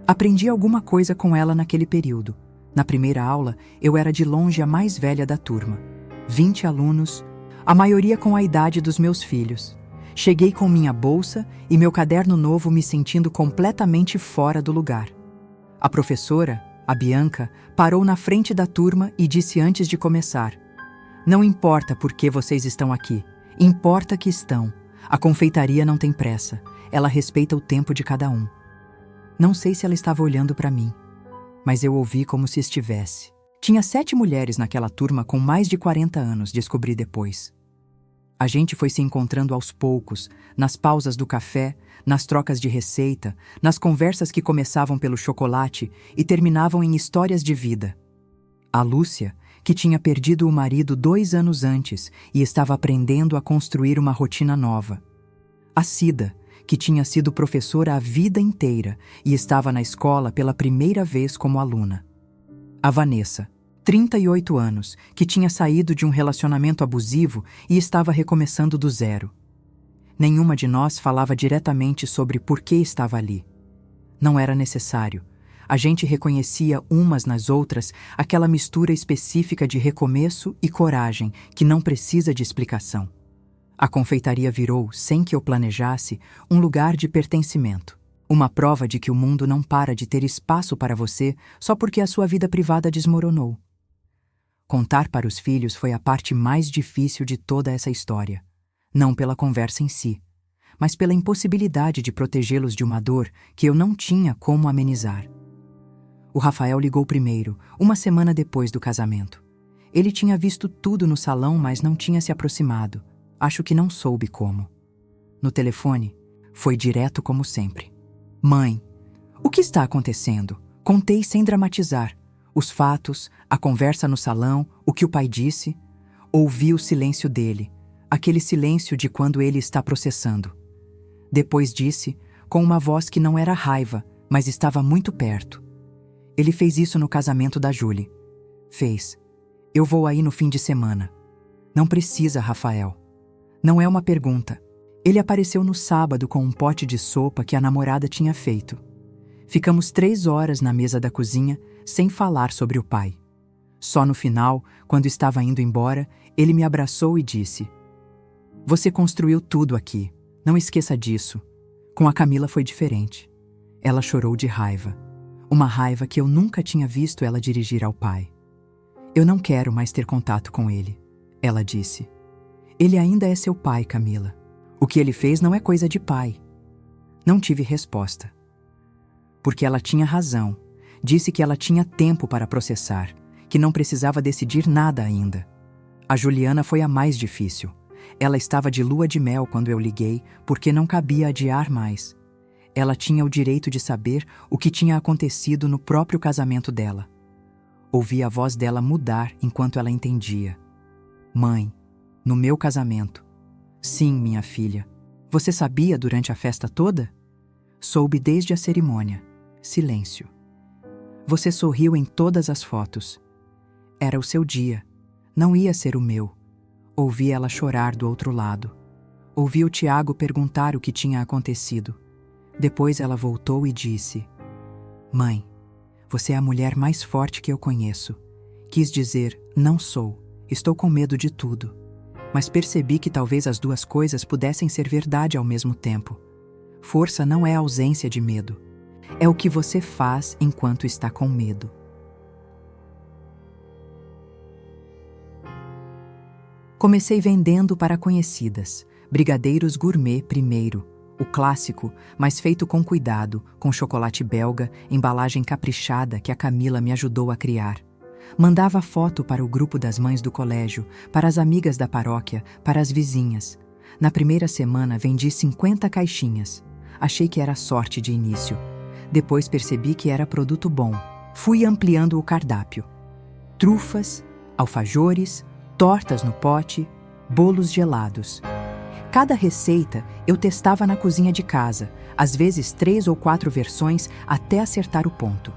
Aprendi alguma coisa com ela naquele período. Na primeira aula, eu era de longe a mais velha da turma. 20 alunos, a maioria com a idade dos meus filhos. Cheguei com minha bolsa e meu caderno novo me sentindo completamente fora do lugar. A professora, a Bianca, parou na frente da turma e disse antes de começar: "Não importa por que vocês estão aqui, importa que estão. A confeitaria não tem pressa, ela respeita o tempo de cada um." Não sei se ela estava olhando para mim, mas eu ouvi como se estivesse. Tinha 7 mulheres naquela turma com mais de 40 anos, descobri depois. A gente foi se encontrando aos poucos, nas pausas do café, nas trocas de receita, nas conversas que começavam pelo chocolate e terminavam em histórias de vida. A Lúcia, que tinha perdido o marido 2 anos antes e estava aprendendo a construir uma rotina nova. A Cida, que tinha sido professora a vida inteira e estava na escola pela primeira vez como aluna. A Vanessa, 38 anos, que tinha saído de um relacionamento abusivo e estava recomeçando do zero. Nenhuma de nós falava diretamente sobre por que estava ali. Não era necessário. A gente reconhecia umas nas outras aquela mistura específica de recomeço e coragem que não precisa de explicação. A confeitaria virou, sem que eu planejasse, um lugar de pertencimento. Uma prova de que o mundo não para de ter espaço para você só porque a sua vida privada desmoronou. Contar para os filhos foi a parte mais difícil de toda essa história. Não pela conversa em si, mas pela impossibilidade de protegê-los de uma dor que eu não tinha como amenizar. O Rafael ligou primeiro, uma semana depois do casamento. Ele tinha visto tudo no salão, mas não tinha se aproximado. Acho que não soube como. No telefone, foi direto como sempre. "Mãe, o que está acontecendo?" Contei sem dramatizar. Os fatos, a conversa no salão, o que o pai disse. Ouvi o silêncio dele, aquele silêncio de quando ele está processando. Depois disse, com uma voz que não era raiva, mas estava muito perto: "Ele fez isso no casamento da Julie. Fez. Eu vou aí no fim de semana." "Não precisa, Rafael." Não é uma pergunta. Ele apareceu no sábado com um pote de sopa que a namorada tinha feito. Ficamos 3 horas na mesa da cozinha, sem falar sobre o pai. Só no final, quando estava indo embora, ele me abraçou e disse: "Você construiu tudo aqui. Não esqueça disso." Com a Camila foi diferente. Ela chorou de raiva. Uma raiva que eu nunca tinha visto ela dirigir ao pai. "Eu não quero mais ter contato com ele," ela disse. "Ele ainda é seu pai, Camila. O que ele fez não é coisa de pai." Não tive resposta. Porque ela tinha razão. Disse que ela tinha tempo para processar, que não precisava decidir nada ainda. A Juliana foi a mais difícil. Ela estava de lua de mel quando eu liguei, porque não cabia adiar mais. Ela tinha o direito de saber o que tinha acontecido no próprio casamento dela. Ouvi a voz dela mudar enquanto ela entendia. "Mãe, no meu casamento." "Sim, minha filha. Você sabia durante a festa toda?" "Soube desde a cerimônia." Silêncio. "Você sorriu em todas as fotos." "Era o seu dia. Não ia ser o meu." Ouvi ela chorar do outro lado. Ouvi o Tiago perguntar o que tinha acontecido. Depois ela voltou e disse: "Mãe, você é a mulher mais forte que eu conheço." Quis dizer, não sou. Estou com medo de tudo. Mas percebi que talvez as duas coisas pudessem ser verdade ao mesmo tempo. Força não é ausência de medo. É o que você faz enquanto está com medo. Comecei vendendo para conhecidas. Brigadeiros gourmet primeiro. O clássico, mas feito com cuidado, com chocolate belga, embalagem caprichada que a Camila me ajudou a criar. Mandava foto para o grupo das mães do colégio, para as amigas da paróquia, para as vizinhas. Na primeira semana vendi 50 caixinhas. Achei que era sorte de início. Depois percebi que era produto bom. Fui ampliando o cardápio. Trufas, alfajores, tortas no pote, bolos gelados. Cada receita eu testava na cozinha de casa, às vezes 3 ou 4 versões até acertar o ponto.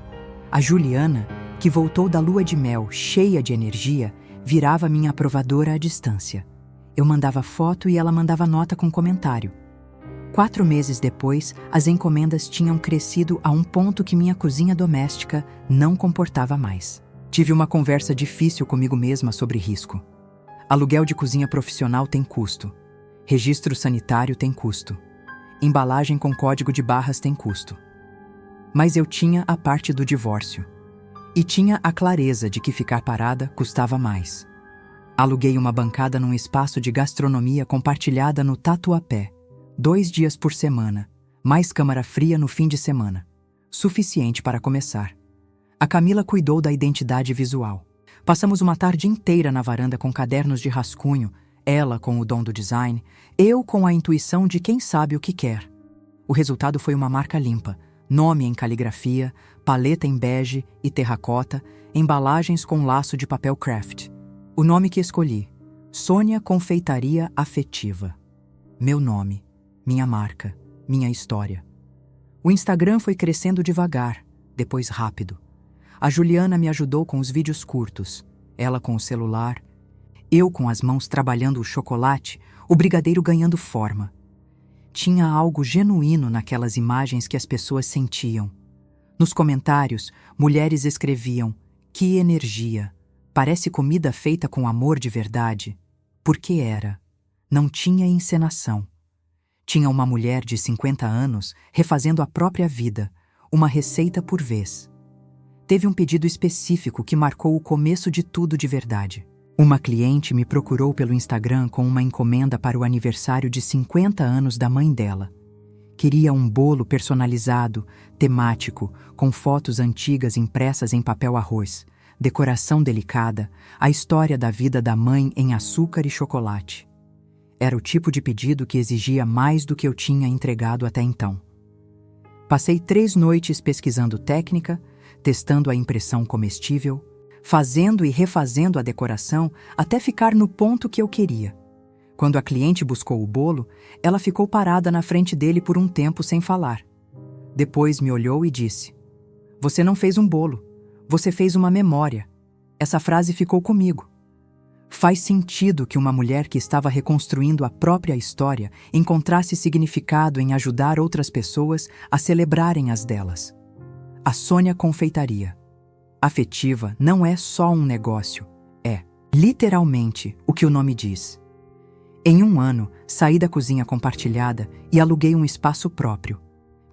A Juliana, que voltou da lua de mel cheia de energia, virava minha aprovadora à distância. Eu mandava foto e ela mandava nota com comentário. 4 meses depois, as encomendas tinham crescido a um ponto que minha cozinha doméstica não comportava mais. Tive uma conversa difícil comigo mesma sobre risco. Aluguel de cozinha profissional tem custo. Registro sanitário tem custo. Embalagem com código de barras tem custo. Mas eu tinha a parte do divórcio. E tinha a clareza de que ficar parada custava mais. Aluguei uma bancada num espaço de gastronomia compartilhada no Tatuapé, 2 dias por semana, mais câmara fria no fim de semana. Suficiente para começar. A Camila cuidou da identidade visual. Passamos uma tarde inteira na varanda com cadernos de rascunho, ela com o dom do design, eu com a intuição de quem sabe o que quer. O resultado foi uma marca limpa, nome em caligrafia, paleta em bege e terracota, embalagens com laço de papel craft. O nome que escolhi: Sônia Confeitaria Afetiva. Meu nome, minha marca, minha história. O Instagram foi crescendo devagar, depois rápido. A Juliana me ajudou com os vídeos curtos, ela com o celular, eu com as mãos trabalhando o chocolate, o brigadeiro ganhando forma. Tinha algo genuíno naquelas imagens que as pessoas sentiam. Nos comentários, mulheres escreviam: "Que energia! Parece comida feita com amor de verdade." Porque era. Não tinha encenação. Tinha uma mulher de 50 anos refazendo a própria vida, uma receita por vez. Teve um pedido específico que marcou o começo de tudo de verdade. Uma cliente me procurou pelo Instagram com uma encomenda para o aniversário de 50 anos da mãe dela. Queria um bolo personalizado, temático, com fotos antigas impressas em papel arroz, decoração delicada, a história da vida da mãe em açúcar e chocolate. Era o tipo de pedido que exigia mais do que eu tinha entregado até então. Passei 3 noites pesquisando técnica, testando a impressão comestível, fazendo e refazendo a decoração até ficar no ponto que eu queria. Quando a cliente buscou o bolo, ela ficou parada na frente dele por um tempo sem falar. Depois me olhou e disse: "Você não fez um bolo, você fez uma memória." Essa frase ficou comigo. Faz sentido que uma mulher que estava reconstruindo a própria história encontrasse significado em ajudar outras pessoas a celebrarem as delas. A Sônia Confeitaria Afetiva não é só um negócio, é, literalmente, o que o nome diz. Em 1 ano, saí da cozinha compartilhada e aluguei um espaço próprio.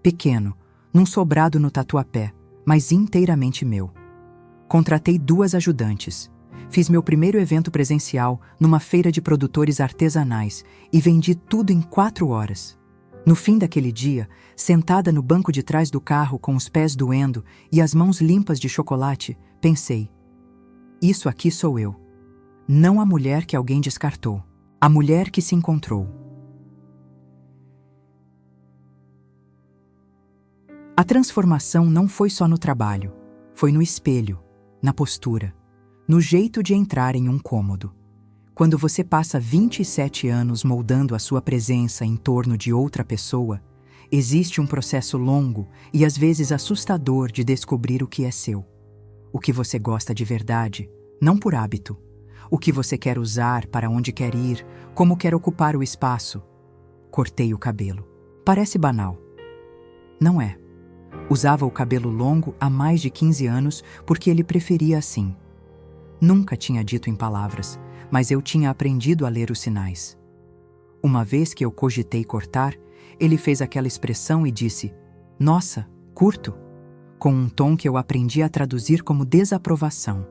Pequeno, num sobrado no Tatuapé, mas inteiramente meu. Contratei 2 ajudantes. Fiz meu primeiro evento presencial numa feira de produtores artesanais e vendi tudo em 4 horas. No fim daquele dia, sentada no banco de trás do carro com os pés doendo e as mãos limpas de chocolate, pensei: isso aqui sou eu. Não a mulher que alguém descartou, a mulher que se encontrou. A transformação não foi só no trabalho, foi no espelho, na postura, no jeito de entrar em um cômodo. Quando você passa 27 anos moldando a sua presença em torno de outra pessoa, existe um processo longo e às vezes assustador de descobrir o que é seu. O que você gosta de verdade, não por hábito. O que você quer usar, para onde quer ir, como quer ocupar o espaço. Cortei o cabelo. Parece banal. Não é. Usava o cabelo longo há mais de 15 anos porque ele preferia assim. Nunca tinha dito em palavras, mas eu tinha aprendido a ler os sinais. Uma vez que eu cogitei cortar, ele fez aquela expressão e disse: "Nossa, curto", com um tom que eu aprendi a traduzir como desaprovação.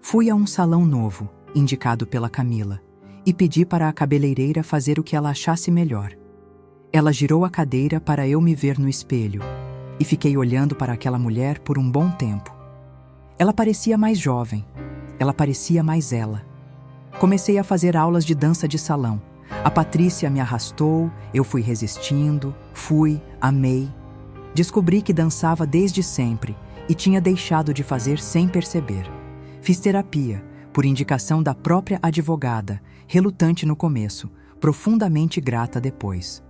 Fui a um salão novo, indicado pela Camila, e pedi para a cabeleireira fazer o que ela achasse melhor. Ela girou a cadeira para eu me ver no espelho, e fiquei olhando para aquela mulher por um bom tempo. Ela parecia mais jovem, ela parecia mais ela. Comecei a fazer aulas de dança de salão. A Patrícia me arrastou, eu fui resistindo, amei. Descobri que dançava desde sempre e tinha deixado de fazer sem perceber. Fiz terapia, por indicação da própria advogada, relutante no começo, profundamente grata depois.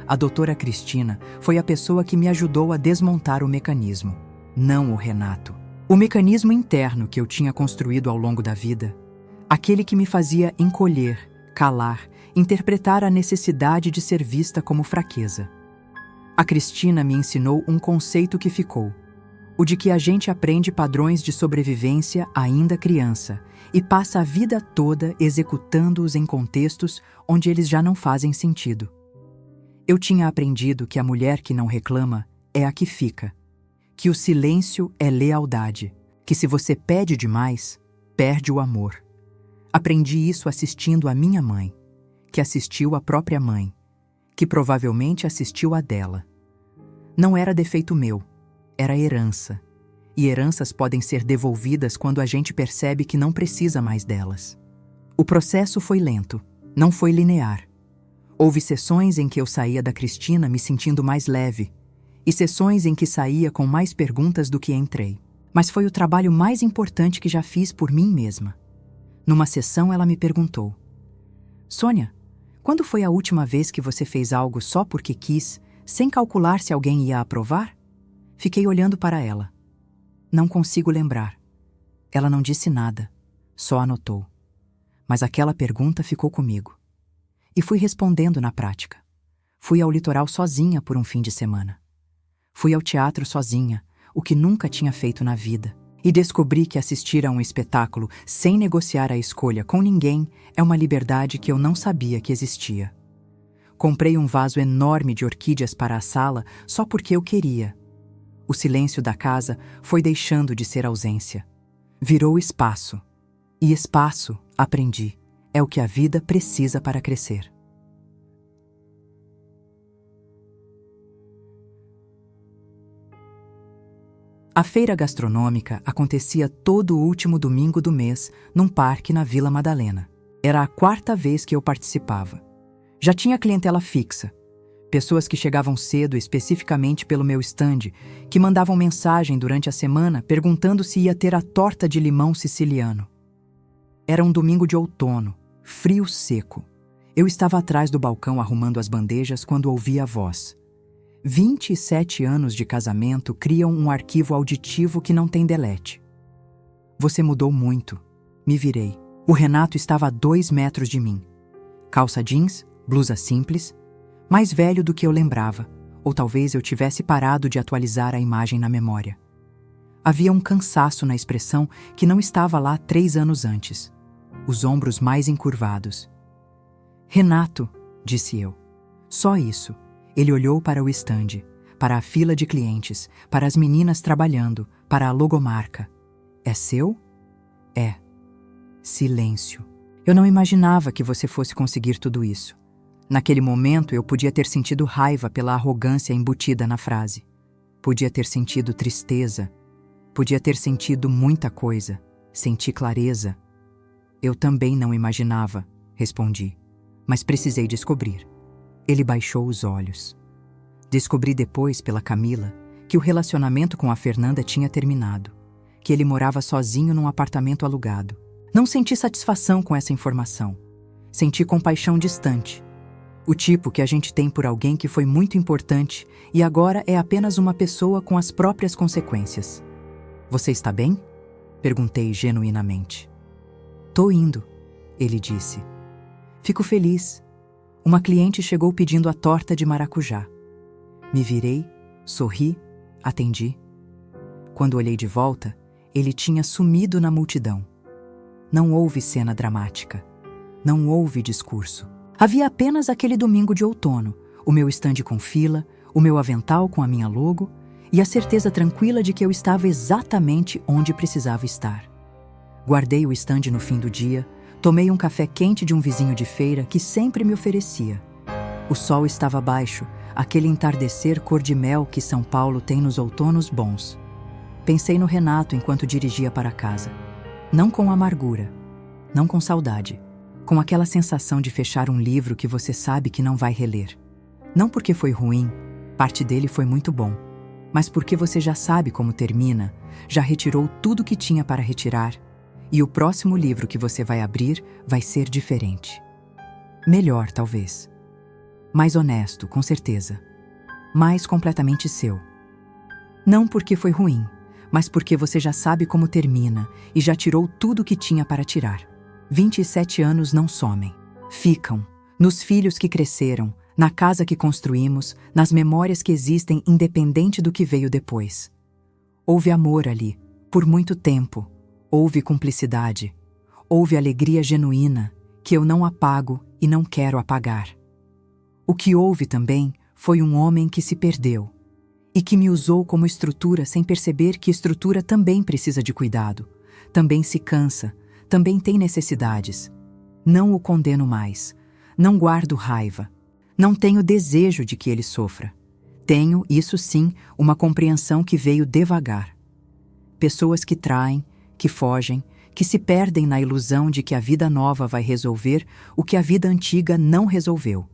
A doutora Cristina foi a pessoa que me ajudou a desmontar o mecanismo, não o Renato. O mecanismo interno que eu tinha construído ao longo da vida, aquele que me fazia encolher, calar, interpretar a necessidade de ser vista como fraqueza. A Cristina me ensinou um conceito que ficou, o de que a gente aprende padrões de sobrevivência ainda criança e passa a vida toda executando-os em contextos onde eles já não fazem sentido. Eu tinha aprendido que a mulher que não reclama é a que fica, que o silêncio é lealdade, que se você pede demais, perde o amor. Aprendi isso assistindo a minha mãe, que assistiu a própria mãe, que provavelmente assistiu a dela. Não era defeito meu, era herança. E heranças podem ser devolvidas quando a gente percebe que não precisa mais delas. O processo foi lento, não foi linear. Houve sessões em que eu saía da Cristina me sentindo mais leve, e sessões em que saía com mais perguntas do que entrei. Mas foi o trabalho mais importante que já fiz por mim mesma. Numa sessão ela me perguntou: Sônia, quando foi a última vez que você fez algo só porque quis, sem calcular se alguém ia aprovar? Fiquei olhando para ela. Não consigo lembrar. Ela não disse nada, só anotou. Mas aquela pergunta ficou comigo. E fui respondendo na prática. Fui ao litoral sozinha por um fim de semana. Fui ao teatro sozinha, o que nunca tinha feito na vida. E descobri que assistir a um espetáculo sem negociar a escolha com ninguém é uma liberdade que eu não sabia que existia. Comprei um vaso enorme de orquídeas para a sala só porque eu queria. O silêncio da casa foi deixando de ser ausência. Virou espaço. E espaço, aprendi, é o que a vida precisa para crescer. A feira gastronômica acontecia todo o último domingo do mês num parque na Vila Madalena. Era a 4ª vez que eu participava. Já tinha clientela fixa. Pessoas que chegavam cedo especificamente pelo meu stand, que mandavam mensagem durante a semana perguntando se ia ter a torta de limão siciliano. Era um domingo de outono, frio seco. Eu estava atrás do balcão arrumando as bandejas quando ouvi a voz. 27 anos de casamento criam um arquivo auditivo que não tem delete. Você mudou muito. Me virei. O Renato estava a 2 metros de mim. Calça jeans, blusa simples, mais velho do que eu lembrava, ou talvez eu tivesse parado de atualizar a imagem na memória. Havia um cansaço na expressão que não estava lá 3 anos antes. Os ombros mais encurvados. Renato, disse eu. Só isso. Ele olhou para o estande, para a fila de clientes, para as meninas trabalhando, para a logomarca. É seu? É. Silêncio. Eu não imaginava que você fosse conseguir tudo isso. Naquele momento eu podia ter sentido raiva pela arrogância embutida na frase. Podia ter sentido tristeza. Podia ter sentido muita coisa. Senti clareza. Eu também não imaginava, respondi. Mas precisei descobrir. Ele baixou os olhos. Descobri depois, pela Camila, que o relacionamento com a Fernanda tinha terminado, que ele morava sozinho num apartamento alugado. Não senti satisfação com essa informação. Senti compaixão distante. O tipo que a gente tem por alguém que foi muito importante e agora é apenas uma pessoa com as próprias consequências. Você está bem? Perguntei genuinamente. Tô indo, ele disse. Fico feliz. Uma cliente chegou pedindo a torta de maracujá. Me virei, sorri, atendi. Quando olhei de volta, ele tinha sumido na multidão. Não houve cena dramática. Não houve discurso. Havia apenas aquele domingo de outono, o meu estande com fila, o meu avental com a minha logo e a certeza tranquila de que eu estava exatamente onde precisava estar. Guardei o estande no fim do dia, tomei um café quente de um vizinho de feira que sempre me oferecia. O sol estava baixo, aquele entardecer cor-de-mel que São Paulo tem nos outonos bons. Pensei no Renato enquanto dirigia para casa. Não com amargura, não com saudade, com aquela sensação de fechar um livro que você sabe que não vai reler. Não porque foi ruim, parte dele foi muito bom, mas porque você já sabe como termina, já retirou tudo que tinha para retirar, e o próximo livro que você vai abrir vai ser diferente. Melhor, talvez. Mais honesto, com certeza. Mais completamente seu. Não porque foi ruim, mas porque você já sabe como termina e já tirou tudo o que tinha para tirar. 27 anos não somem. Ficam nos filhos que cresceram, na casa que construímos, nas memórias que existem independente do que veio depois. Houve amor ali, por muito tempo. Houve cumplicidade. Houve alegria genuína, que eu não apago e não quero apagar. O que houve também foi um homem que se perdeu e que me usou como estrutura sem perceber que estrutura também precisa de cuidado, também se cansa, também tem necessidades. Não o condeno mais, não guardo raiva, não tenho desejo de que ele sofra. Tenho, isso sim, uma compreensão que veio devagar. Pessoas que traem, que fogem, que se perdem na ilusão de que a vida nova vai resolver o que a vida antiga não resolveu.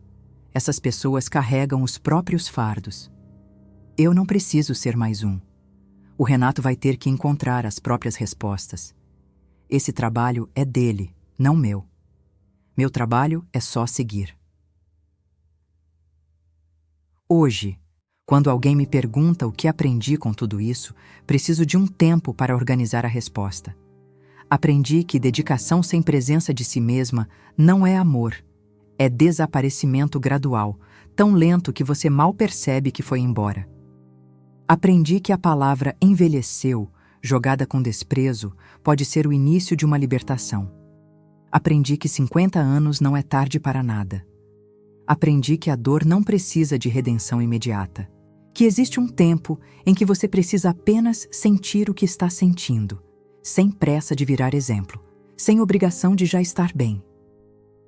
Essas pessoas carregam os próprios fardos. Eu não preciso ser mais um. O Renato vai ter que encontrar as próprias respostas. Esse trabalho é dele, não meu. Meu trabalho é só seguir. Hoje, quando alguém me pergunta o que aprendi com tudo isso, preciso de um tempo para organizar a resposta. Aprendi que dedicação sem presença de si mesma não é amor. É desaparecimento gradual, tão lento que você mal percebe que foi embora. Aprendi que a palavra envelheceu, jogada com desprezo, pode ser o início de uma libertação. Aprendi que 50 anos não é tarde para nada. Aprendi que a dor não precisa de redenção imediata. Que existe um tempo em que você precisa apenas sentir o que está sentindo, sem pressa de virar exemplo, sem obrigação de já estar bem.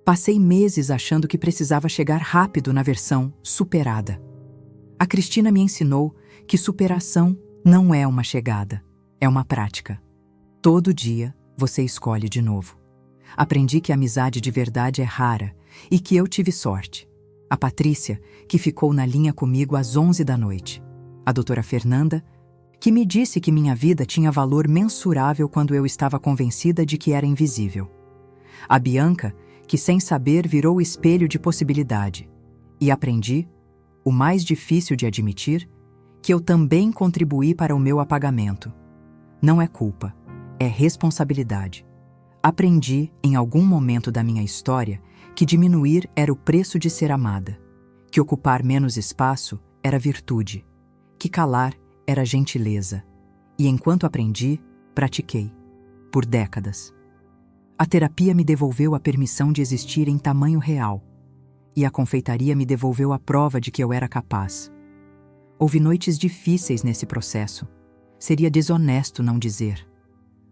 Passei meses achando que precisava chegar rápido na versão superada. A Cristina me ensinou que superação não é uma chegada, é uma prática. Todo dia você escolhe de novo. Aprendi que a amizade de verdade é rara e que eu tive sorte. A Patrícia, que ficou na linha comigo às 11 da noite. A doutora Fernanda, que me disse que minha vida tinha valor mensurável quando eu estava convencida de que era invisível. A Bianca, que sem saber virou o espelho de possibilidade. E aprendi, o mais difícil de admitir, que eu também contribuí para o meu apagamento. Não é culpa, é responsabilidade. Aprendi, em algum momento da minha história, que diminuir era o preço de ser amada, que ocupar menos espaço era virtude, que calar era gentileza. E enquanto aprendi, pratiquei, por décadas. A terapia me devolveu a permissão de existir em tamanho real, e a confeitaria me devolveu a prova de que eu era capaz. Houve noites difíceis nesse processo. Seria desonesto não dizer.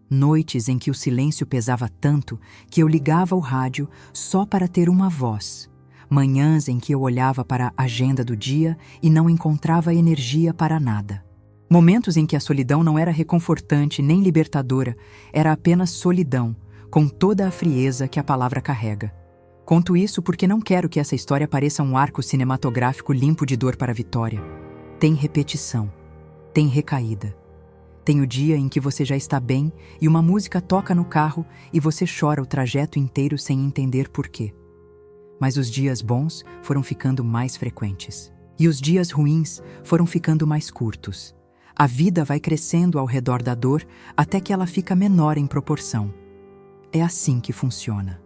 Noites em que o silêncio pesava tanto que eu ligava o rádio só para ter uma voz. Manhãs em que eu olhava para a agenda do dia e não encontrava energia para nada. Momentos em que a solidão não era reconfortante nem libertadora, era apenas solidão, com toda a frieza que a palavra carrega. Conto isso porque não quero que essa história pareça um arco cinematográfico limpo de dor para a vitória. Tem repetição, tem recaída. Tem o dia em que você já está bem e uma música toca no carro e você chora o trajeto inteiro sem entender por quê. Mas os dias bons foram ficando mais frequentes. E os dias ruins foram ficando mais curtos. A vida vai crescendo ao redor da dor até que ela fica menor em proporção. É assim que funciona.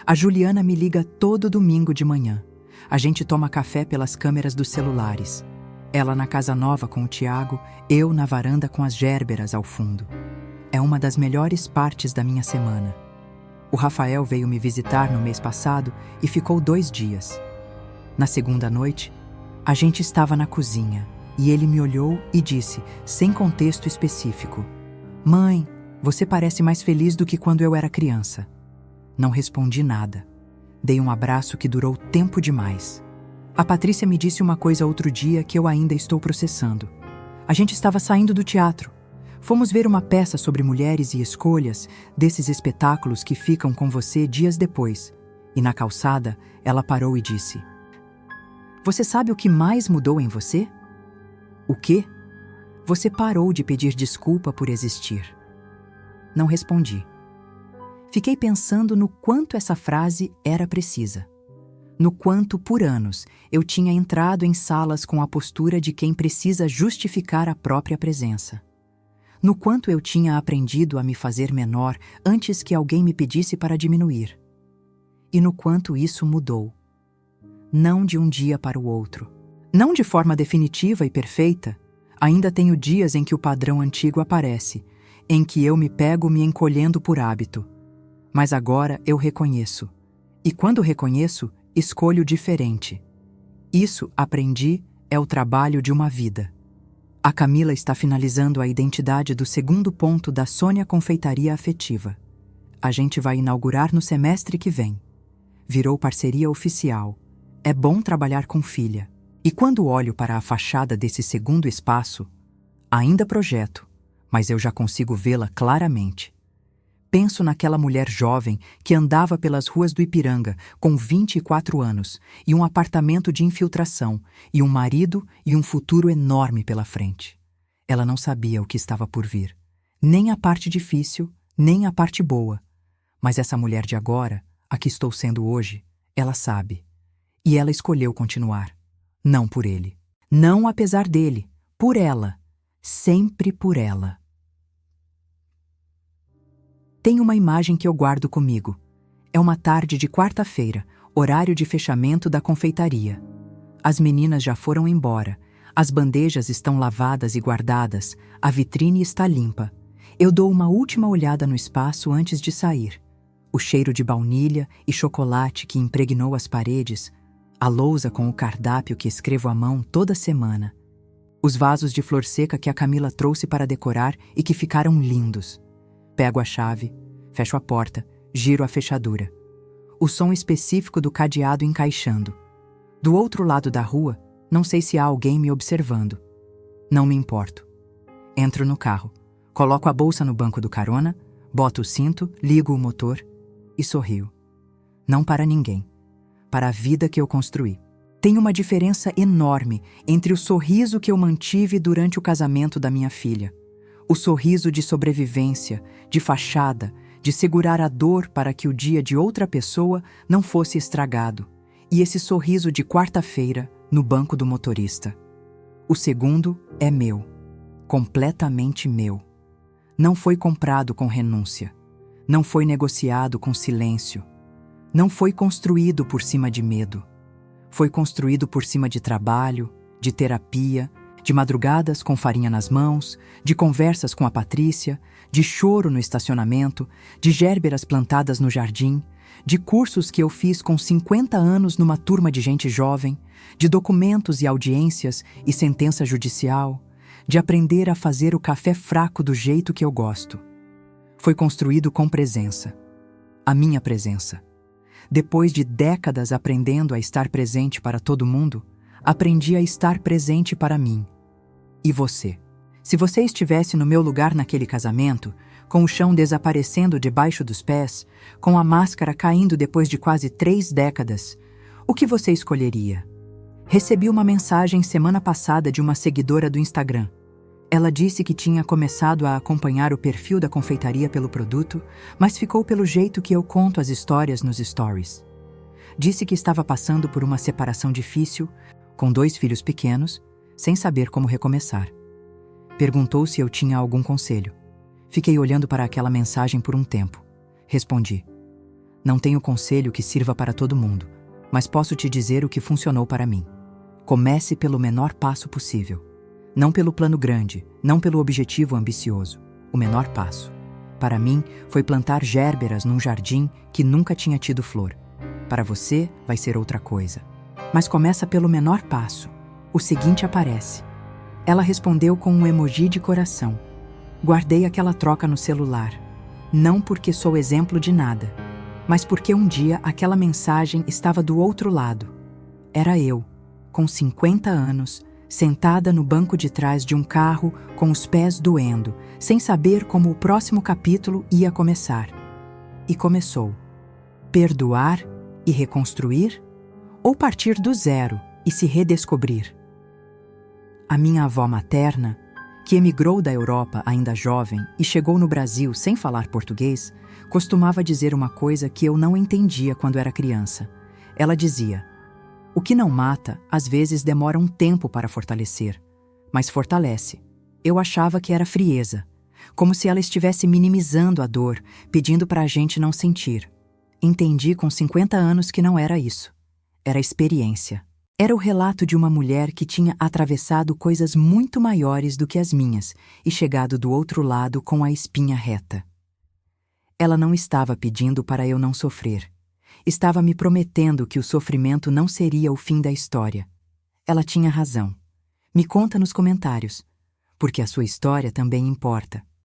A Juliana me liga todo domingo de manhã. A gente toma café pelas câmeras dos celulares. Ela na casa nova com o Tiago, eu na varanda com as gérberas ao fundo. É uma das melhores partes da minha semana. O Rafael veio me visitar no mês passado e ficou 2 dias. Na segunda noite, a gente estava na cozinha e ele me olhou e disse, sem contexto específico: "Mãe, você parece mais feliz do que quando eu era criança." Não respondi nada. Dei um abraço que durou tempo demais. A Patrícia me disse uma coisa outro dia que eu ainda estou processando. A gente estava saindo do teatro. Fomos ver uma peça sobre mulheres e escolhas, desses espetáculos que ficam com você dias depois. E na calçada, ela parou e disse: "Você sabe o que mais mudou em você?" "O quê?" "Você parou de pedir desculpa por existir." Não respondi. Fiquei pensando no quanto essa frase era precisa. no quanto, por anos, eu tinha entrado em salas com a postura de quem precisa justificar a própria presença. No quanto eu tinha aprendido a me fazer menor antes que alguém me pedisse para diminuir. E no quanto isso mudou. Não de um dia para o outro. Não de forma definitiva e perfeita. Ainda tenho dias em que o padrão antigo aparece, em que eu me pego me encolhendo por hábito. Mas agora eu reconheço. E quando reconheço, escolho diferente. Isso, aprendi, é o trabalho de uma vida. A Camila está finalizando a identidade do segundo ponto da Sônia Confeitaria Afetiva. A gente vai inaugurar no semestre que vem. Virou parceria oficial. É bom trabalhar com filha. E quando olho para a fachada desse segundo espaço, ainda projeto, mas eu já consigo vê-la claramente. Penso naquela mulher jovem que andava pelas ruas do Ipiranga com 24 anos e um apartamento de infiltração e um marido e um futuro enorme pela frente. Ela não sabia o que estava por vir. Nem a parte difícil, nem a parte boa. Mas essa mulher de agora, a que estou sendo hoje, ela sabe. E ela escolheu continuar. Não por ele. Não apesar dele. Por ela. Sempre por ela. Tem uma imagem que eu guardo comigo. É uma tarde de quarta-feira, horário de fechamento da confeitaria. As meninas já foram embora. As bandejas estão lavadas e guardadas. A vitrine está limpa. Eu dou uma última olhada no espaço antes de sair. O cheiro de baunilha e chocolate que impregnou as paredes. A lousa com o cardápio que escrevo à mão toda semana. Os vasos de flor seca que a Camila trouxe para decorar e que ficaram lindos. Pego a chave, fecho a porta, giro a fechadura. O som específico do cadeado encaixando. Do outro lado da rua, não sei se há alguém me observando. Não me importo. Entro no carro, coloco a bolsa no banco do carona, boto o cinto, ligo o motor e sorrio. Não para ninguém. Para a vida que eu construí. Tem uma diferença enorme entre o sorriso que eu mantive durante o casamento da minha filha. O sorriso de sobrevivência, de fachada, de segurar a dor para que o dia de outra pessoa não fosse estragado. E esse sorriso de quarta-feira no banco do motorista. O segundo é meu. Completamente meu. Não foi comprado com renúncia. Não foi negociado com silêncio. Não foi construído por cima de medo. Foi construído por cima de trabalho, de terapia, de madrugadas com farinha nas mãos, de conversas com a Patrícia, de choro no estacionamento, de gérberas plantadas no jardim, de cursos que eu fiz com 50 anos numa turma de gente jovem, de documentos e audiências e sentença judicial, de aprender a fazer o café fraco do jeito que eu gosto. Foi construído com presença. A minha presença. Depois de décadas aprendendo a estar presente para todo mundo, aprendi a estar presente para mim. E você? Se você estivesse no meu lugar naquele casamento, com o chão desaparecendo debaixo dos pés, com a máscara caindo depois de quase 3 décadas, o que você escolheria? Recebi uma mensagem semana passada de uma seguidora do Instagram. Ela disse que tinha começado a acompanhar o perfil da confeitaria pelo produto, mas ficou pelo jeito que eu conto as histórias nos stories. Disse que estava passando por uma separação difícil, com 2 filhos pequenos, sem saber como recomeçar. Perguntou se eu tinha algum conselho. Fiquei olhando para aquela mensagem por um tempo. Respondi: não tenho conselho que sirva para todo mundo, mas posso te dizer o que funcionou para mim. Comece pelo menor passo possível. Não pelo plano grande, não pelo objetivo ambicioso. O menor passo. Para mim, foi plantar gérberas num jardim que nunca tinha tido flor. Para você, vai ser outra coisa. Mas começa pelo menor passo. O seguinte aparece. Ela respondeu com um emoji de coração. Guardei aquela troca no celular. Não porque sou exemplo de nada, mas porque um dia aquela mensagem estava do outro lado. Era eu, com 50 anos, sentada no banco de trás de um carro com os pés doendo, sem saber como o próximo capítulo ia começar. E começou. Perdoar e reconstruir? Ou partir do zero e se redescobrir? A minha avó materna, que emigrou da Europa ainda jovem e chegou no Brasil sem falar português, costumava dizer uma coisa que eu não entendia quando era criança. Ela dizia: o que não mata, às vezes demora um tempo para fortalecer, mas fortalece. Eu achava que era frieza, como se ela estivesse minimizando a dor, pedindo para a gente não sentir. Entendi com 50 anos que não era isso. Era experiência. Era o relato de uma mulher que tinha atravessado coisas muito maiores do que as minhas e chegado do outro lado com a espinha reta. Ela não estava pedindo para eu não sofrer. Estava me prometendo que o sofrimento não seria o fim da história. Ela tinha razão. Me conta nos comentários, porque a sua história também importa.